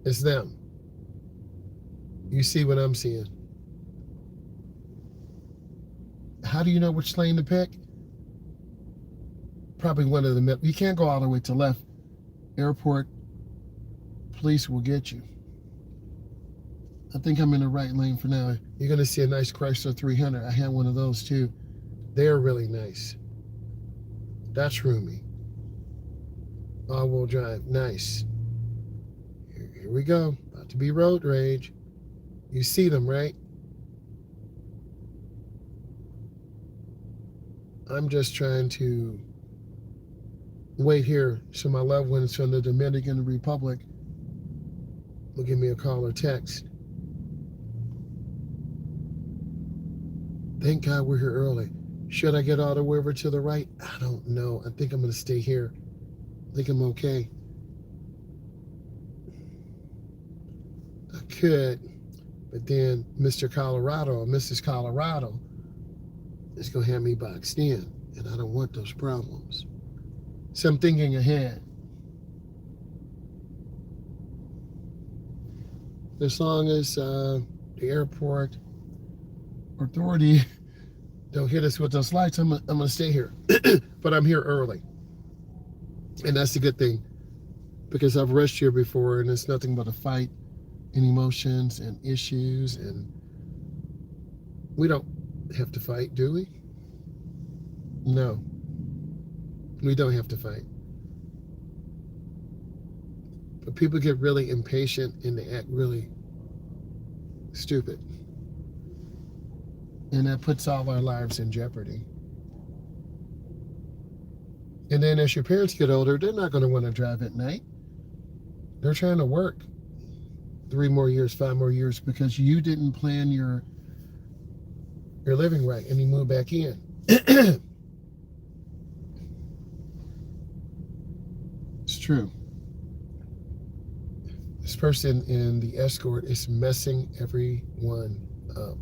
It's them. You see what I'm seeing. How do you know which lane to pick? Probably one of the middle. You can't go all the way to left. Airport police will get you. I think I'm in the right lane for now. You're going to see a nice Chrysler 300. I had one of those too. They're really nice. That's roomy. All-wheel drive. Nice. Here we go. About to be road rage. You see them, right? I'm just trying to wait here so my loved ones from the Dominican Republic will give me a call or text. Thank God we're here early. Should I get all the way over to the right? I don't know. I think I'm going to stay here. I think I'm okay. I could, but then Mr. Colorado or Mrs. Colorado is going to have me boxed in, and I don't want those problems. So I'm thinking ahead. As long as the airport authority don't hit us with those lights, I'm going to stay here. But I'm here early. And that's a good thing, because I've rushed here before, and it's nothing but a fight and emotions and issues, and we don't have to fight, do we? No. We don't have to fight. But people get really impatient and they act really stupid. And that puts all our lives in jeopardy. And then as your parents get older, they're not going to want to drive at night. They're trying to work 3 more years, 5 more years, because you didn't plan your living right and you move back in. It's true. This person in the escort is messing everyone up.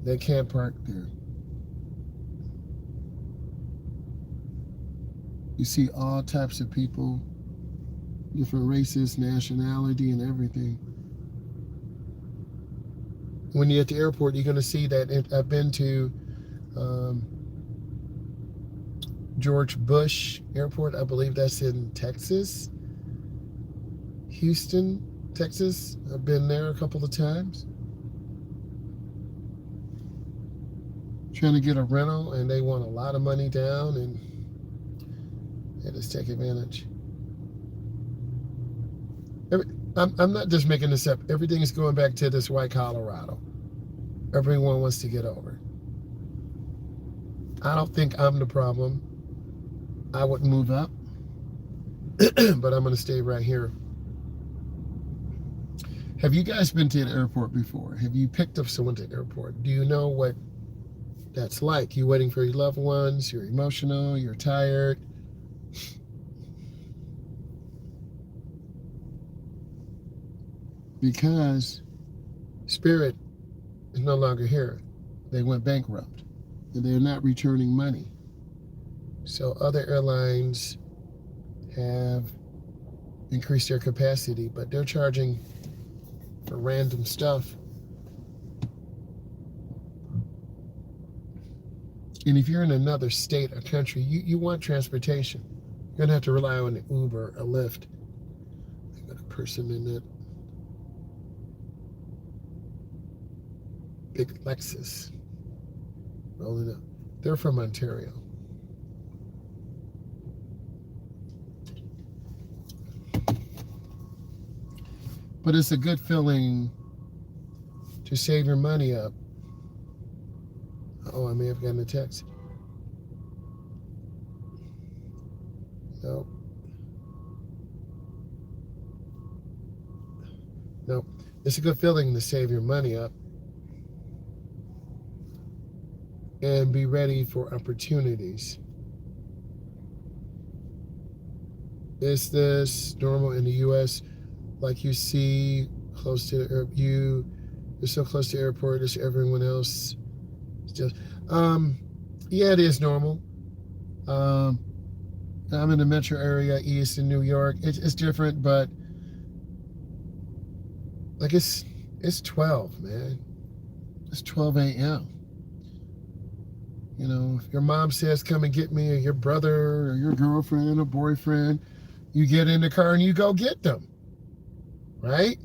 They can't park there. You see all types of people, different races, nationality, and everything. When you're at the airport, you're going to see that. I've been to George Bush Airport. I believe that's in Texas. Houston, Texas. I've been there a couple of times. Trying to get a rental, and they want a lot of money down, and they just take advantage. I'm not just making this up. Everything is going back to this white Colorado. Everyone wants to get over. I don't think I'm the problem. I wouldn't move up, but I'm going to stay right here. Have you guys been to an airport before? Have you picked up someone to the airport? Do you know what that's like? You're waiting for your loved ones, you're emotional, you're tired. Because Spirit is no longer here. They went bankrupt, and they're not returning money. So other airlines have increased their capacity, but they're charging for random stuff. And if you're in another state or country, you want transportation. You're going to have to rely on an Uber, a Lyft. I got a person in that big Lexus rolling up. They're from Ontario. But it's a good feeling to save your money up. Oh, I may have gotten a text. No. No, it's a good feeling to save your money up and be ready for opportunities. Is this normal in the U.S.? Like you see close to you're so close to the airport as everyone else. Just, yeah, it is normal. Um, I'm in the metro area, east in New York. It's different, but like it's 12, man. It's 12 a.m. You know, if your mom says come and get me, or your brother, or your girlfriend, or boyfriend, you get in the car and you go get them, right?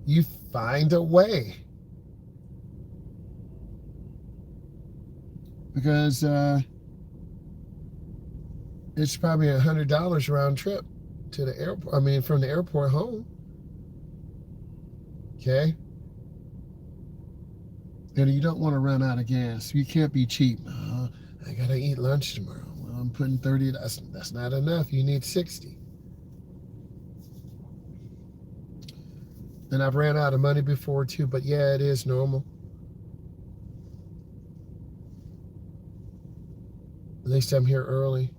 You find a way. Because it's probably $100 round trip to the airport. I mean, from the airport home. Okay? And you don't want to run out of gas. You can't be cheap. I got to eat lunch tomorrow. Well, I'm putting 30. That's not enough. You need 60. And I've ran out of money before too, but yeah, it is normal. At least I'm here early.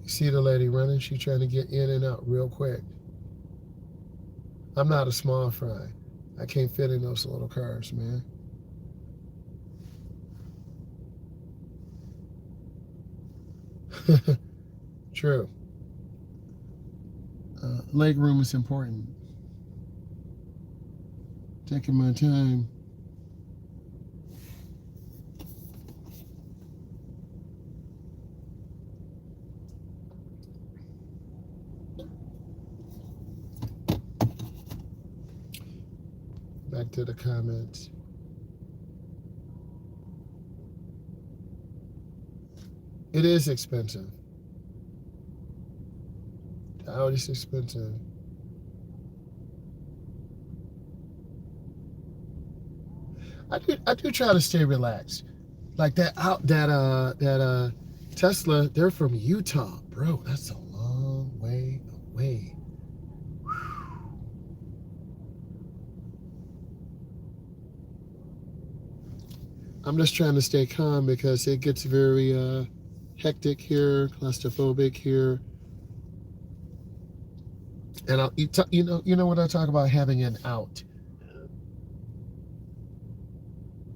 You see the lady running? She's trying to get in and out real quick. I'm not a small fry. I can't fit in those little cars, man. True. Leg room is important. Taking my time. Back to the comments. It is expensive. The Audi's expensive. I do try to stay relaxed. Like that Tesla, they're from Utah, bro. That's a long way away. I'm just trying to stay calm because it gets very hectic here, claustrophobic here. And you know what I talk about, having an out.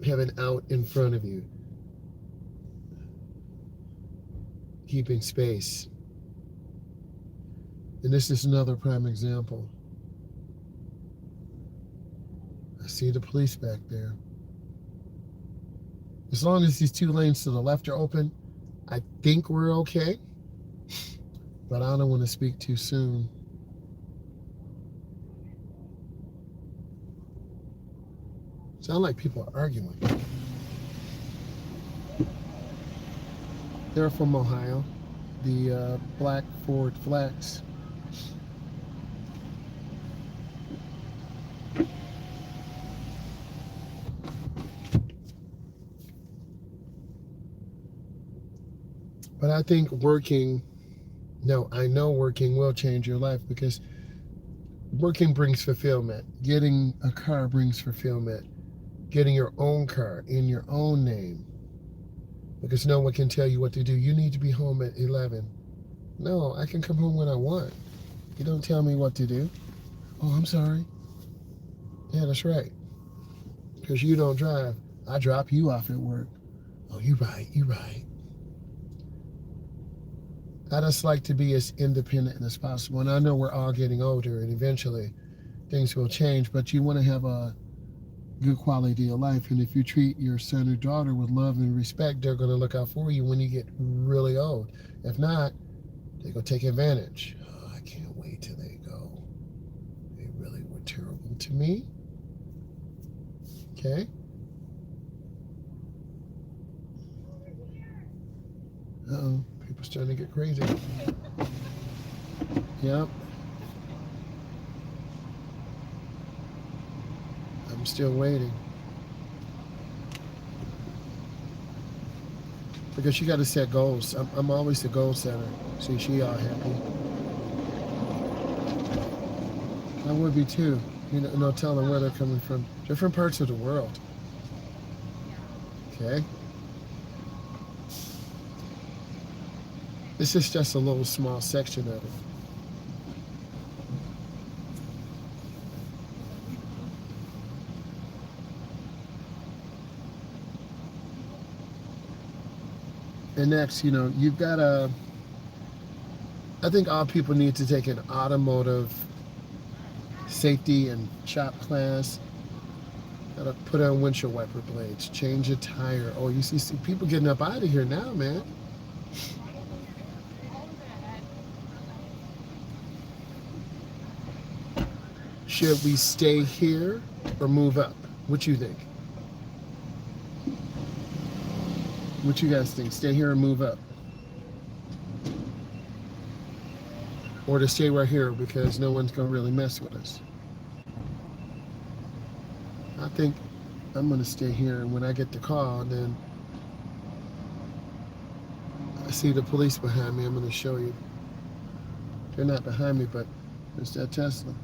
Having out in front of you. Keeping space. And this is another prime example. I see the police back there. As long as these 2 lanes to the left are open, I think we're okay. But I don't want to speak too soon. Sound like people are arguing. They're from Ohio. The black Ford Flex. But I think I know working will change your life, because working brings fulfillment. Getting a car brings fulfillment. Getting your own car in your own name. Because no one can tell you what to do. You need to be home at 11. No, I can come home when I want. You don't tell me what to do. Oh, I'm sorry. Yeah, that's right. Because you don't drive. I drop you off at work. Oh, you right. I just like to be as independent as possible. And I know we're all getting older, and eventually things will change, but you want to have a good quality of life. And if you treat your son or daughter with love and respect, they're going to look out for you when you get really old. If not, they're going to take advantage. Oh, I can't wait till they go. They really were terrible to me. Okay? Uh-oh. People starting to get crazy. Yep. I'm still waiting. Because you got to set goals. I'm always the goal setter. See, she all happy. I would be too. You know, no telling where they're coming from. Different parts of the world. Okay. This is just a little small section of it. And next, you know, you've got a, I think all people need to take an automotive safety and shop class. Got to put on windshield wiper blades, change a tire. Oh, you see people getting up out of here now, man. Should we stay here or move up? What you think? What you guys think? Stay here or move up? Or to stay right here because no one's going to really mess with us? I think I'm going to stay here, and when I get the call, then I see the police behind me. I'm going to show you. They're not behind me, but there's that Tesla.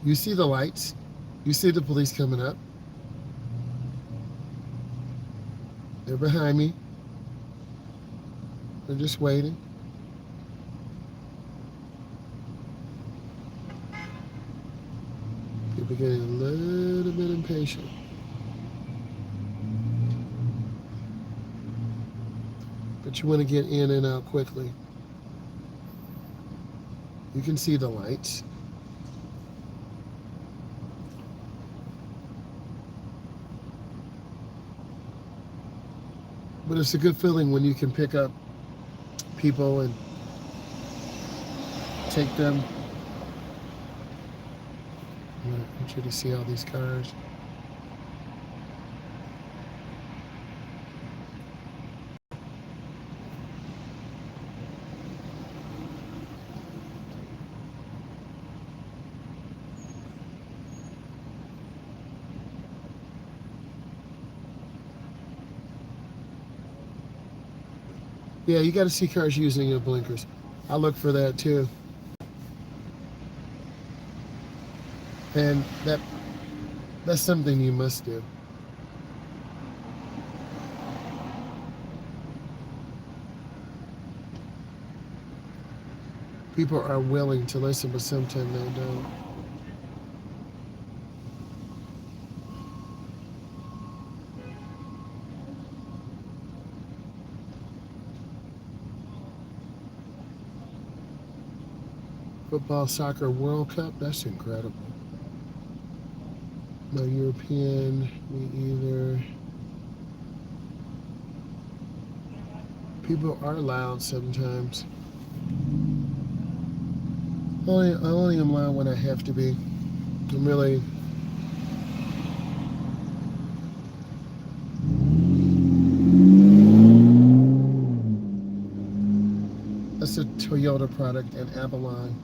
You see the lights. You see the police coming up. They're behind me. They're just waiting. People getting a little bit impatient. But you want to get in and out quickly. You can see the lights. But it's a good feeling when you can pick up people and take them. I want you to see all these cars. Yeah, you got to see cars using your blinkers. I look for that too. And that's something you must do. People are willing to listen, but sometimes they don't. Football, soccer, World Cup, that's incredible. No European, me either. People are loud sometimes. I only am loud when I have to be. I'm really... That's a Toyota product, and Avalon.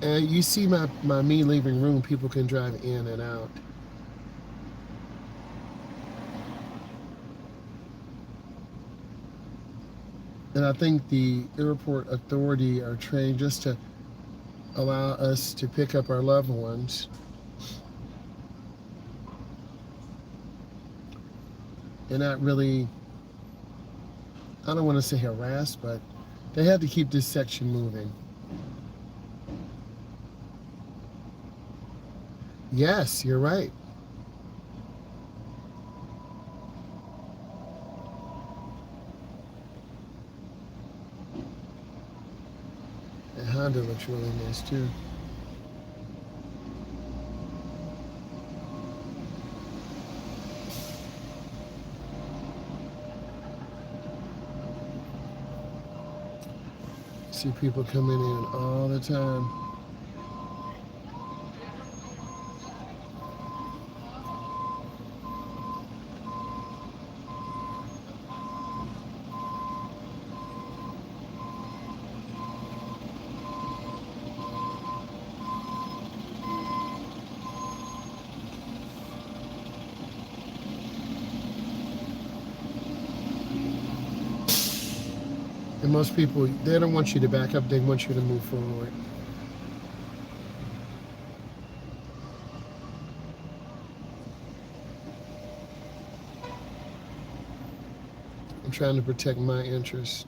And you see my me leaving room, people can drive in and out. And I think the airport authority are trained just to allow us to pick up our loved ones. And not really, I don't want to say harass, but they have to keep this section moving. Yes, you're right. The Honda looks really nice too. See people coming in all the time. And most people, they don't want you to back up, they want you to move forward. I'm trying to protect my interests.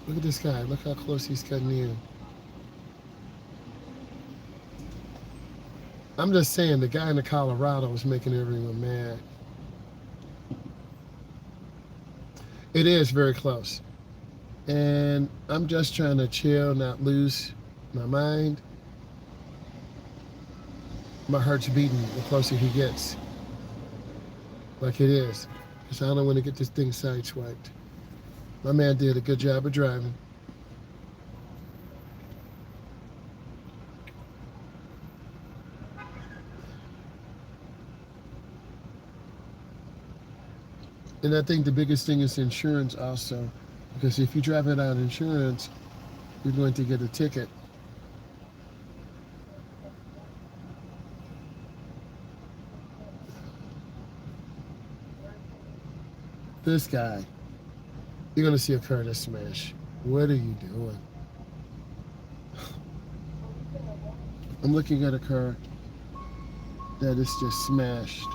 Look at this guy. Look how close he's cutting in. I'm just saying, the guy in the Colorado is making everyone mad. It is very close. And I'm just trying to chill, not lose my mind. My heart's beating the closer he gets. Like it is. Because I don't want to get this thing sideswiped. My man did a good job of driving. And I think the biggest thing is insurance also. Because if you drive without insurance, you're going to get a ticket. This guy, you're going to see a car to smash. What are you doing? I'm looking at a car that is just smashed.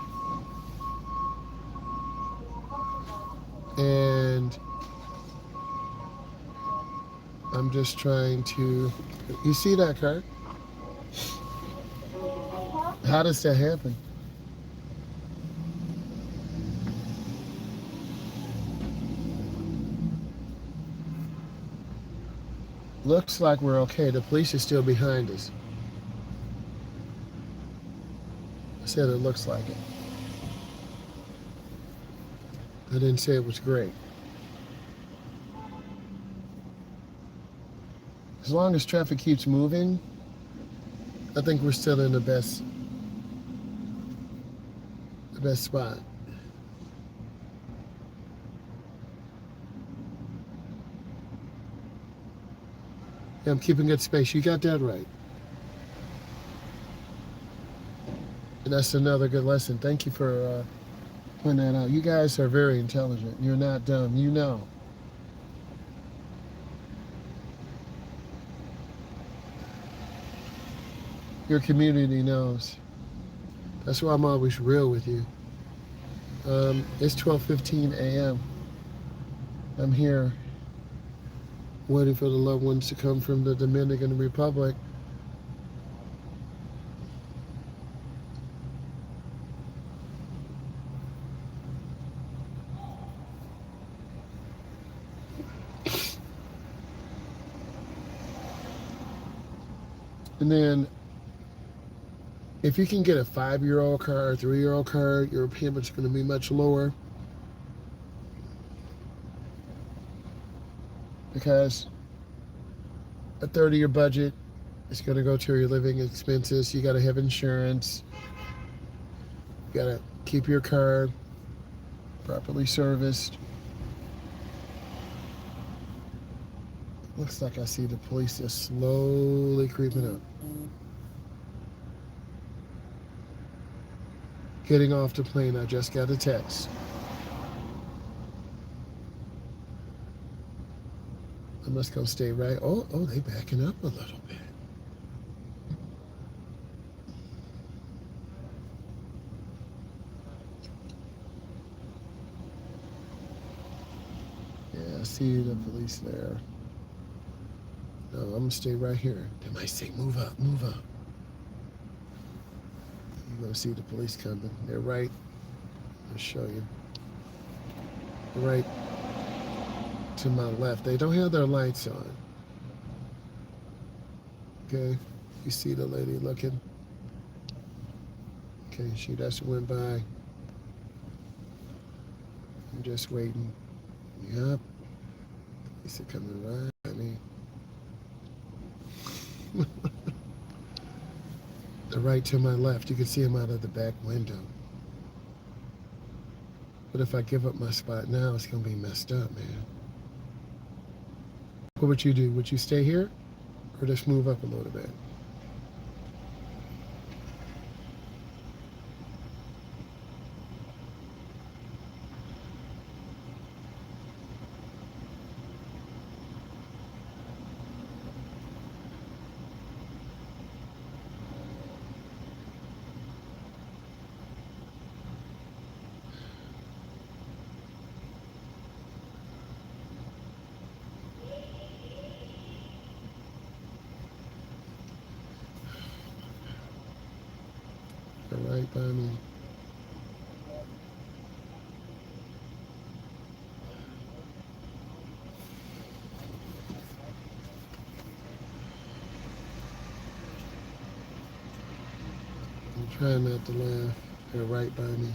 And I'm just trying to, you see that car? How does that happen? Looks like we're okay. The police are still behind us. I said it looks like it. I didn't say it was great. As long as traffic keeps moving, I think we're still in the best spot. Yeah, I'm keeping good space. You got that right. And that's another good lesson. Thank you for pointing that out. You guys are very intelligent. You're not dumb. You know. Your community knows. That's why I'm always real with you. It's 12:15 a.m. I'm here waiting for the loved ones to come from the Dominican Republic. And then if you can get a 5-year-old car, a 3-year-old car, your payment's going to be much lower. Because a third of your budget is going to go to your living expenses. You got to have insurance. You got to keep your car properly serviced. Looks like I see the police just slowly creeping up. Getting off the plane, I just got a text. I must go stay right. Oh, they backing up a little bit. Yeah, I see the police there. No, I'm gonna stay right here. They might say, move up, move up. You're gonna see the police coming. They're right. I'll show you. They're right to my left. They don't have their lights on. Okay, you see the lady looking. Okay, she just went by. I'm just waiting. Yep. Police are coming right at me. They're right to my left. You can see them out of the back window. But if I give up my spot now, it's going to be messed up, man. What would you do? Would you stay here or just move up a little bit? right by me. I'm trying not to laugh. They're right by me.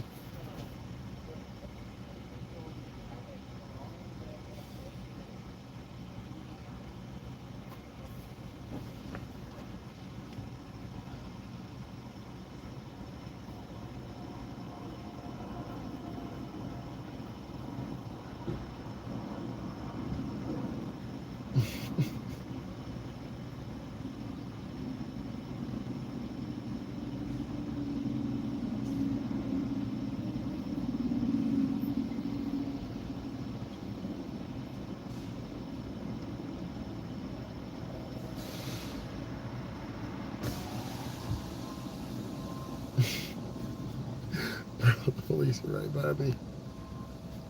The police are right by me.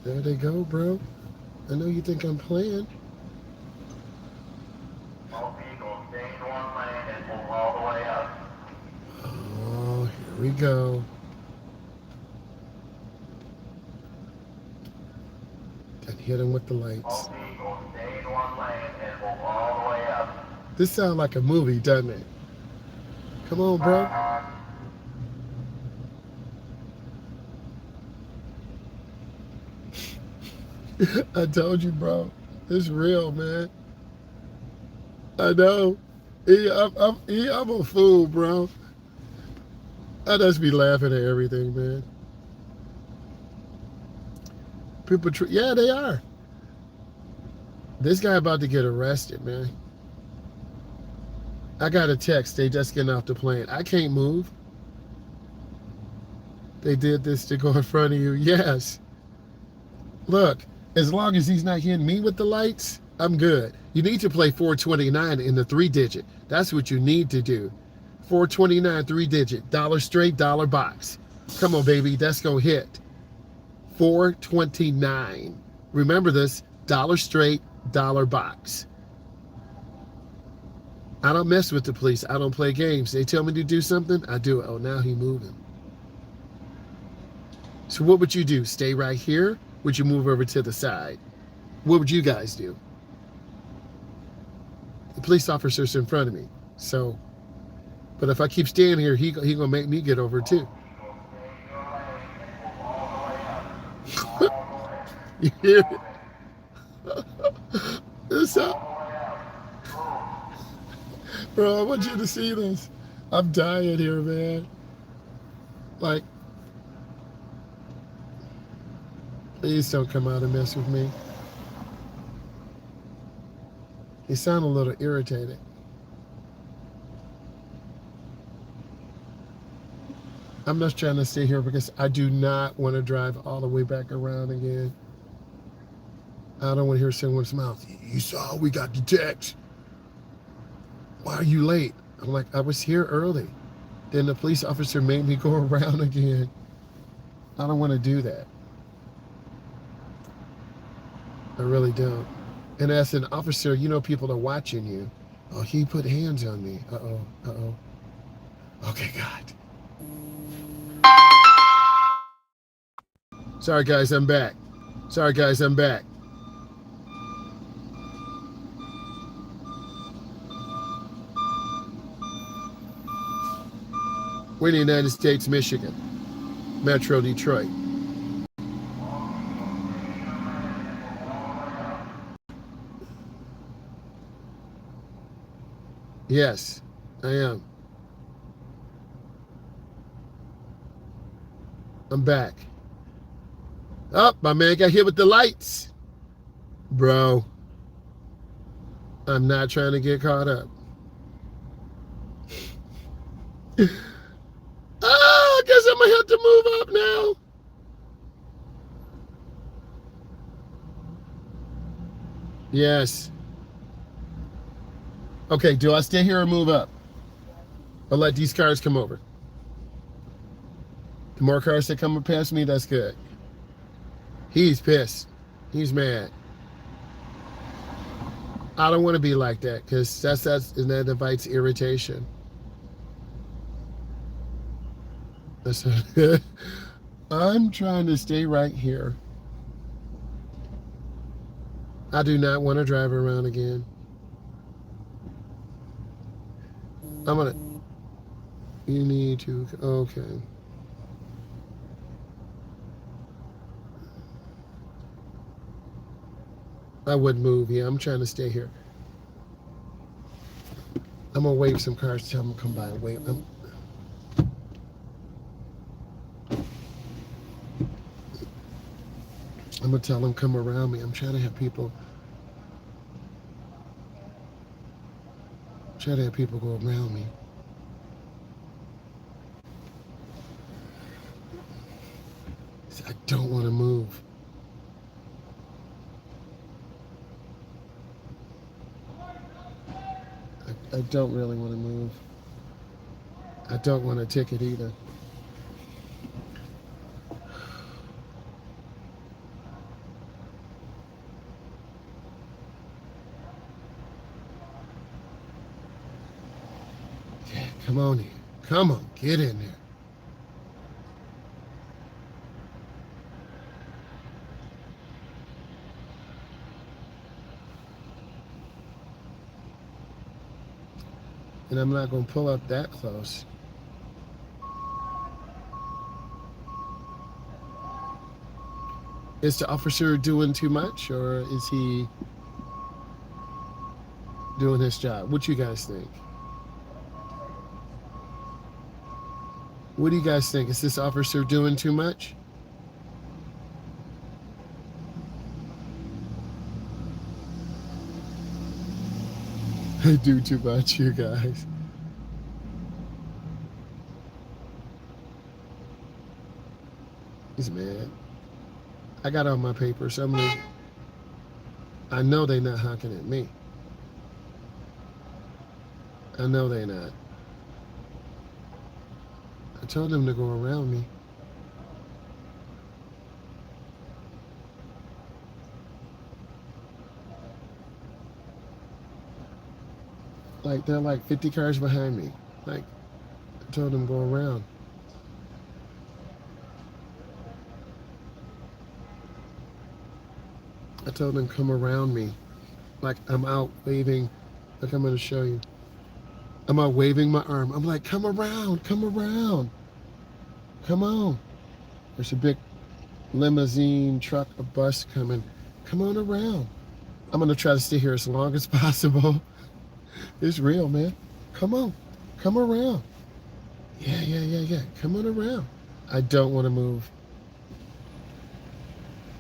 There they go, bro. I know you think I'm playing. All vehicles stay in one lane and move all the way up. Oh, here we go. Done hit him with the lights. All vehicles stay in one lane and move all the way up. This sounds like a movie, doesn't it? Come on, bro. I told you, bro. It's real, man. I know. I'm a fool, bro. I just be laughing at everything, man. People, yeah, they are. This guy about to get arrested, man. I got a text. They just getting off the plane. I can't move. They did this to go in front of you. Yes. Look, as long as he's not hitting me with the lights, I'm good. You need to play 429 in the 3-digit. That's what you need to do. 429 3-digit. Dollar straight, dollar box. Come on, baby. That's going to hit. 429. Remember this. Dollar straight, dollar box. I don't mess with the police. I don't play games. They tell me to do something, I do it. Oh, now he moving. So what would you do? Stay right here? Would you move over to the side? What would you guys do? The police officer's in front of me. So, but if I keep staying here, he gonna make me get over too. You hear it? This up. Bro, I want you to see this. I'm dying here, man. Like, please don't come out and mess with me. You sound a little irritated. I'm just trying to stay here because I do not want to drive all the way back around again. I don't want to hear someone's mouth. You saw we got the text. Why are you late? I'm like, I was here early. Then the police officer made me go around again. I don't want to do that. I really don't. And as an officer, you know people are watching you. Oh, he put hands on me. Uh-oh, uh-oh. Okay, God. Sorry, guys, I'm back. Sorry, guys, I'm back. We're in the United States, Michigan, Metro Detroit. Yes, I am. I'm back. Oh, my man got hit with the lights. Bro, I'm not trying to get caught up. I guess I'm going to have to move up now. Yes. Okay, do I stay here or move up? I'll let these cars come over. The more cars that come past me, that's good. He's pissed. He's mad. I don't want to be like that because that invites irritation. Listen, I'm trying to stay right here. I do not want to drive around again. I'm gonna. You need to. Okay. I wouldn't move. Yeah, I'm trying to stay here. I'm gonna wave some cars. Tell them to come by and wave. I'm gonna tell them come around me. I'm trying to have people. Try to have people go around me. I don't want to move. I don't really want to move. I don't want a ticket either. Yeah, come on in. Come on, get in there. And I'm not going to pull up that close. Is the officer doing too much, or is he doing his job? What you guys think? What do you guys think? Is this officer doing too much? I do too much, you guys. He's mad. I got all my papers. I know they're not honking at me. I know they're not. I told them to go around me. Like, they're like 50 cars behind me. Like, I told them to go around. I told them come around me. Like, I'm out waving. Look, I'm going to show you. I'm out waving my arm. I'm like, come around, come around. Come on. There's a big limousine, truck, a bus coming. Come on around. I'm going to try to stay here as long as possible. It's real, man. Come on. Come around. Yeah. Come on around. I don't want to move.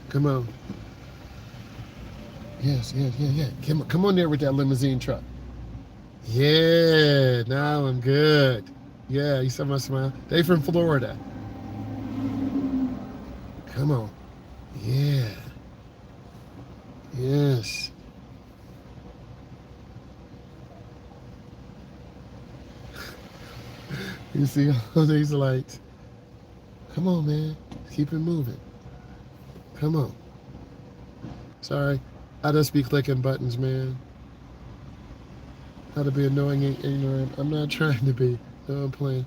Come on. Yes. Come on there with that limousine truck. Yeah, now I'm good. Yeah, you saw my smile. They from Florida. Come on. Yeah. Yes. You see all these lights. Come on, man. Keep it moving. Come on. Sorry. I just be clicking buttons, man. How to be annoying and ignorant. I'm not trying to be. No, I'm playing.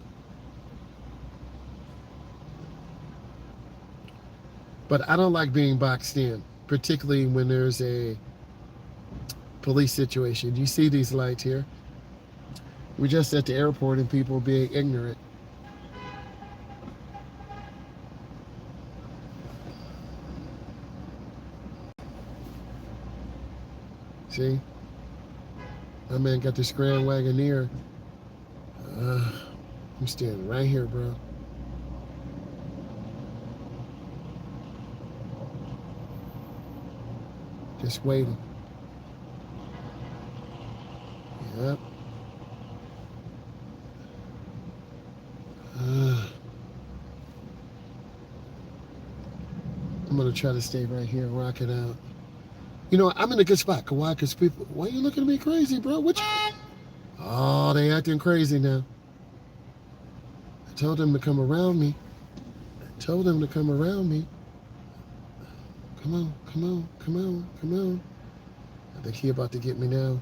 But I don't like being boxed in, particularly when there's a police situation. You see these lights here? We're just at the airport and people being ignorant. See? My man got this Grand Wagoneer. I'm standing right here, bro. Just waiting. Yep. I'm gonna try to stay right here and rock it out. You know, I'm in a good spot. Why? Because people, why are you looking at me crazy, bro? What you? Oh, they acting crazy now. I told them to come around me. Told them to come around me. Come on. I think he about to get me now.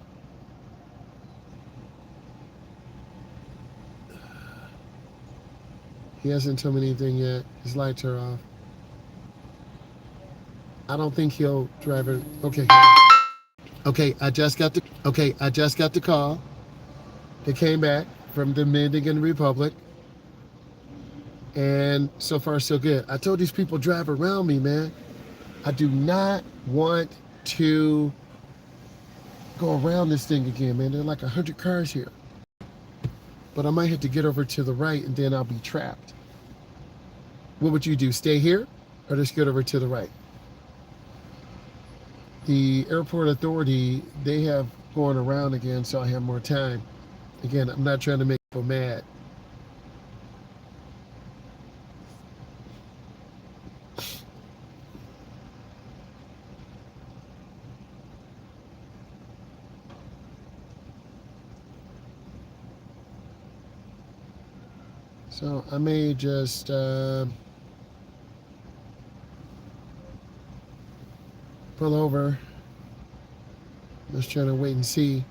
He hasn't told me anything yet. His lights are off. I don't think he'll drive it. Okay. I just got the call. They came back from the Dominican Republic. And so far so good. I told these people drive around me, man. I do not want to go around this thing again, man. There are like 100 cars here. But I might have to get over to the right and then I'll be trapped. What would you do? Stay here or just get over to the right? The airport authority, they have going around again, so I have more time. Again, I'm not trying to make people mad. So I may just pull over. Just trying to wait and see.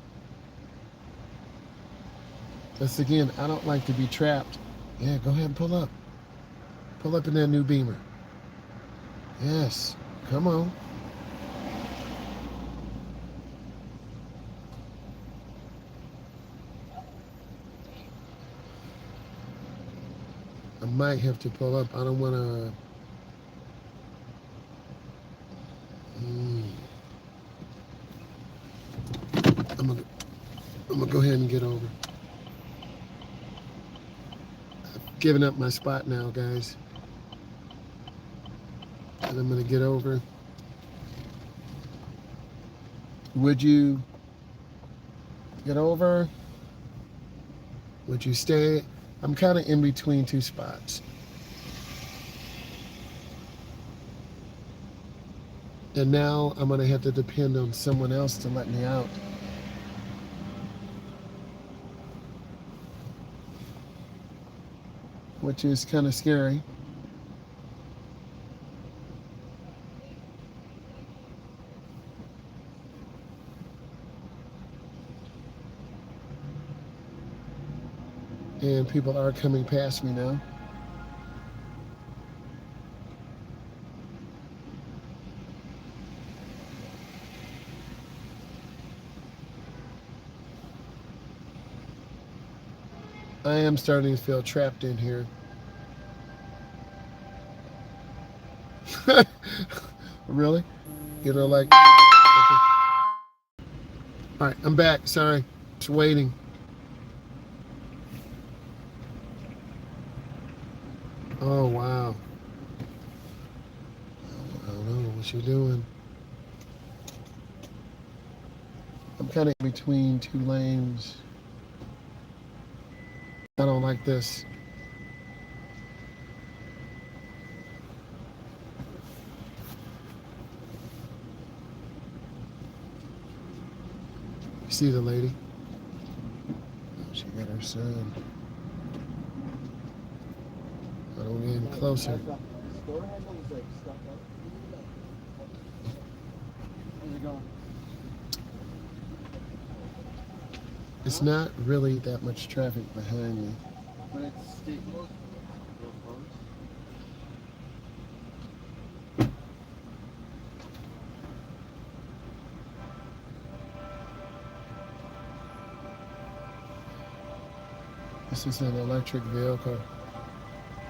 That's again, I don't like to be trapped. Yeah, go ahead and pull up. Pull up in that new Beamer. Yes, come on. I might have to pull up. I don't want to. I'm gonna go ahead and get over. I've given up my spot now, guys. And I'm gonna get over. Would you get over? Would you stay? I'm kind of in between two spots. And now I'm gonna have to depend on someone else to let me out. Which is kind of scary. And people are coming past me now. I am starting to feel trapped in here. Really? You know, like... Okay. All right, I'm back. Sorry. Just waiting. Oh, wow. I don't know what you're doing. I'm kind of in between two lanes. I don't like this. You see the lady? She got her son. I don't get any closer. It's not really that much traffic behind me. But it's state close. This is an electric vehicle.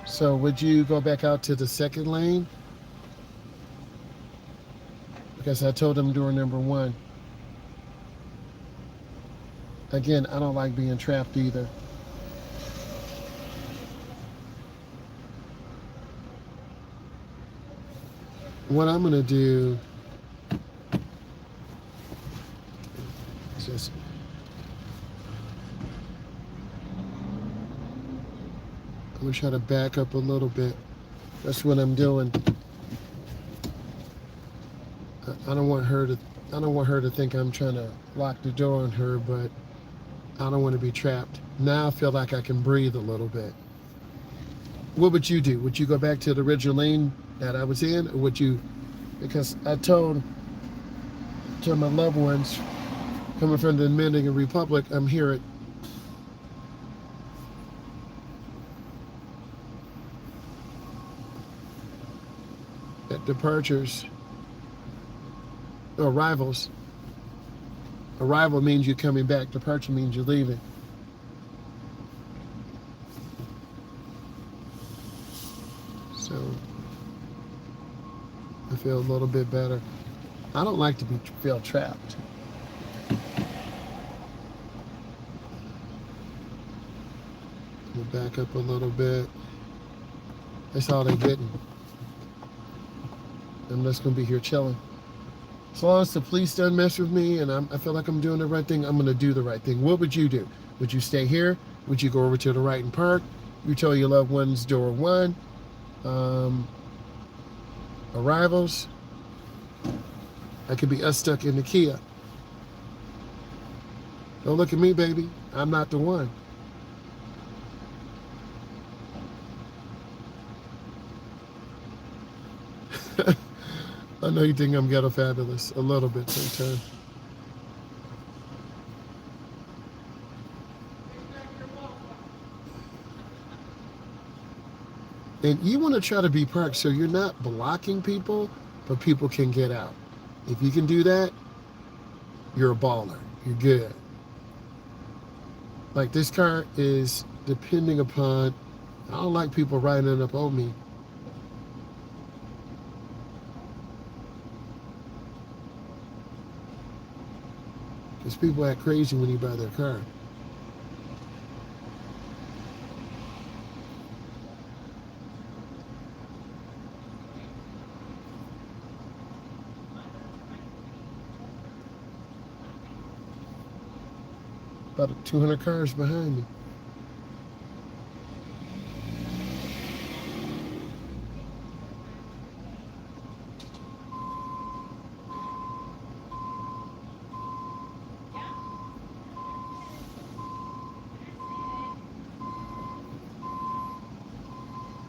So would you go back out to the second lane? Because I told them door number 1. Again, I don't like being trapped either. What I'm gonna do is just I'm gonna try to back up a little bit. That's what I'm doing. I don't want her to think I'm trying to lock the door on her, but I don't want to be trapped. Now I feel like I can breathe a little bit. What would you do? Would you go back to the original lane that I was in, or would you? Because I told my loved ones coming from the Dominican Republic, I'm here at departures, arrivals. Arrival means you're coming back. Departure means you're leaving. So I feel a little bit better. I don't like to feel trapped. We'll back up a little bit. That's all they're getting. I'm just gonna be here chilling. As long as the police don't mess with me and I feel like I'm doing the right thing, I'm gonna do the right thing. What would you do? Would you stay here? Would you go over to the right and park? You tell your loved ones door 1. Arrivals. That could be us stuck in the Kia. Don't look at me, baby. I'm not the one. I know you think I'm ghetto fabulous a little bit sometimes. And you want to try to be parked so you're not blocking people, but people can get out. If you can do that, you're a baller. You're good. Like this car is depending upon, I don't like people riding up on me. Because people act crazy when you buy their car. About 200 cars behind me.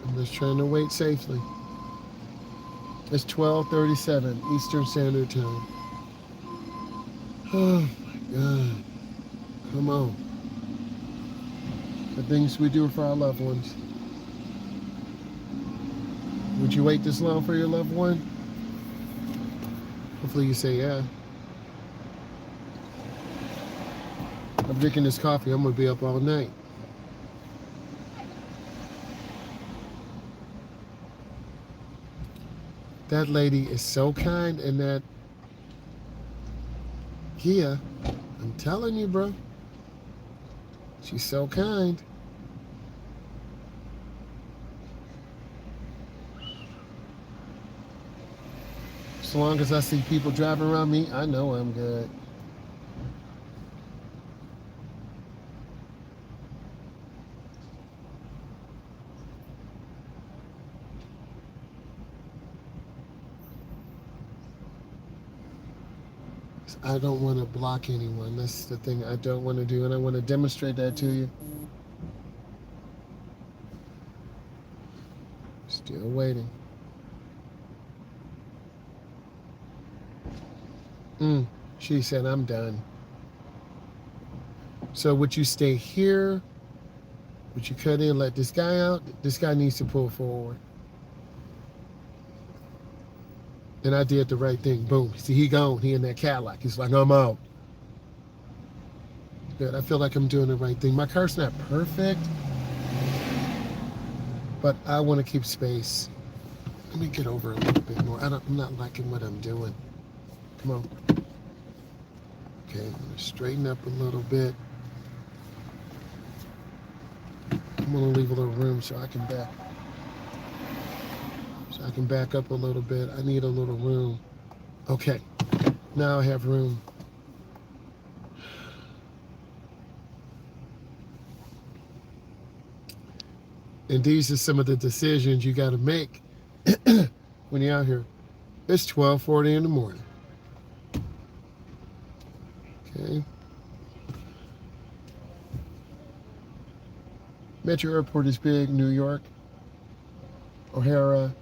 I'm just trying to wait safely. It's 12:37 Eastern Standard Time. Oh my God. Come on. The things we do for our loved ones. Would you wait this long for your loved one? Hopefully you say yeah. I'm drinking this coffee. I'm going to be up all night. That lady is so kind, and that Kia, I'm telling you, bro. She's so kind. As long as I see people driving around me, I know I'm good. I don't want to block anyone. That's the thing I don't want to do, and I want to demonstrate that to you. Still waiting. She said, I'm done. So would you stay here? Would you cut in, let this guy out? This guy needs to pull forward. And I did the right thing. Boom. See, he gone. He in that Cadillac. He's like, I'm out. Good. I feel like I'm doing the right thing. My car's not perfect, but I want to keep space. Let me get over a little bit more. I'm not liking what I'm doing. Come on. Okay, I'm going to straighten up a little bit. I'm going to leave a little room so I can back up a little bit. I need a little room. Okay, now I have room. And these are some of the decisions you got to make when you're out here. It's 12:40 in the morning. Okay. Metro Airport is big. New York, O'Hara,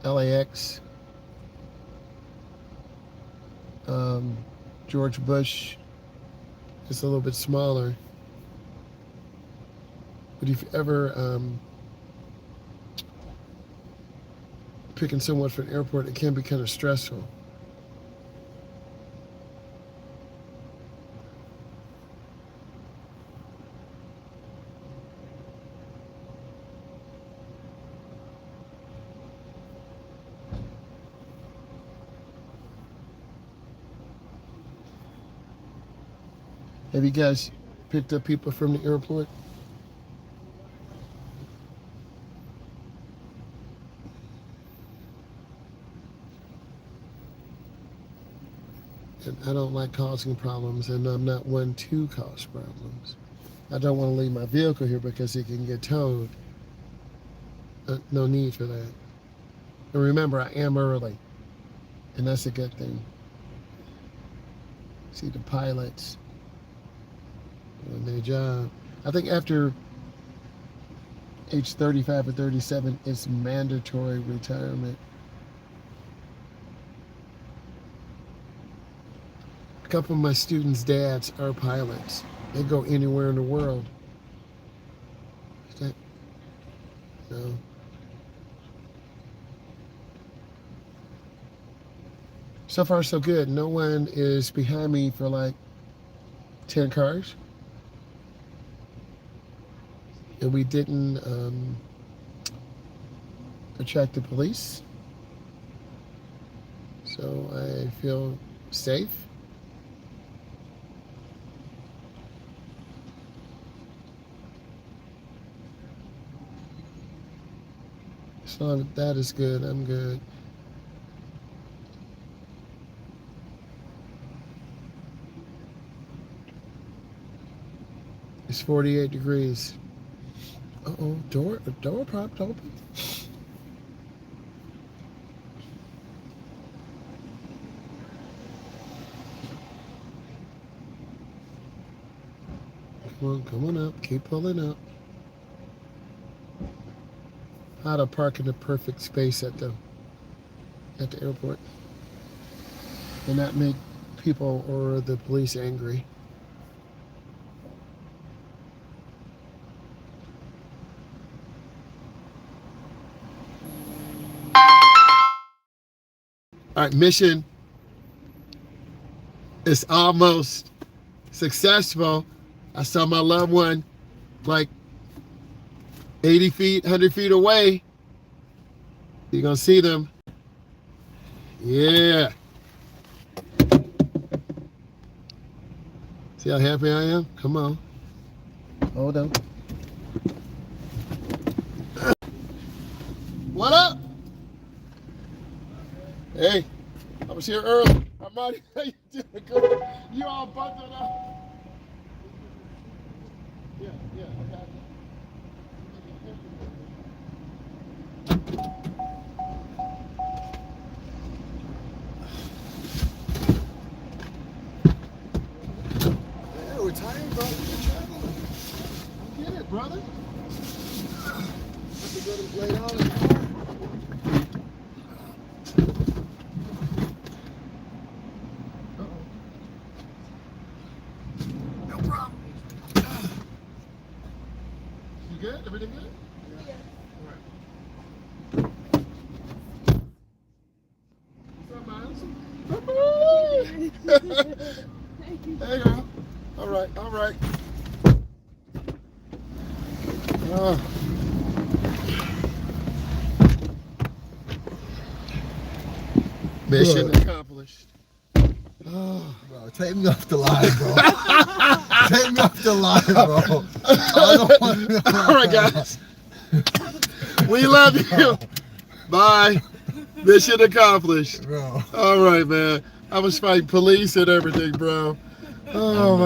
LAX, George Bush is a little bit smaller. But if you ever picking someone from the airport, it can be kind of stressful. Have you guys picked up people from the airport? And I don't like causing problems, and I'm not one to cause problems. I don't want to leave my vehicle here because it can get towed. No need for that. And remember, I am early, and that's a good thing. See the pilots doing their job. I think after age 35 or 37, it's mandatory retirement. A couple of my students' dads are pilots. They go anywhere in the world. Is that? No. So far, so good. No one is behind me for like 10 cars. And we didn't attract the police. So I feel safe. As long as that is good, I'm good. It's 48 degrees. Uh-oh, door propped open. Come on up, keep pulling up. How to park in the perfect space at the airport and not make people or the police angry. All right, mission is almost successful. I saw my loved one like 80 feet, 100 feet away. You're gonna see them. Yeah. See how happy I am? Come on. Hold on. What up? Hey, I was here early. I'm out here. How you doing? Good. You all bundled up. Yeah, I got you. Yeah, we're tired, bro. We're traveling. Get it, brother. Have to go to lay down in the car. No problem. You good? Everything good? Yeah. All right. What's up, Myles? Hey, girl. All right. Mission accomplished. Bro, take me off the line, bro. Take me off the line, bro. I don't want to. All right, guys. We love you. Bye. Mission accomplished. Bro. All right, man. I was fighting police and everything, bro. Oh, my.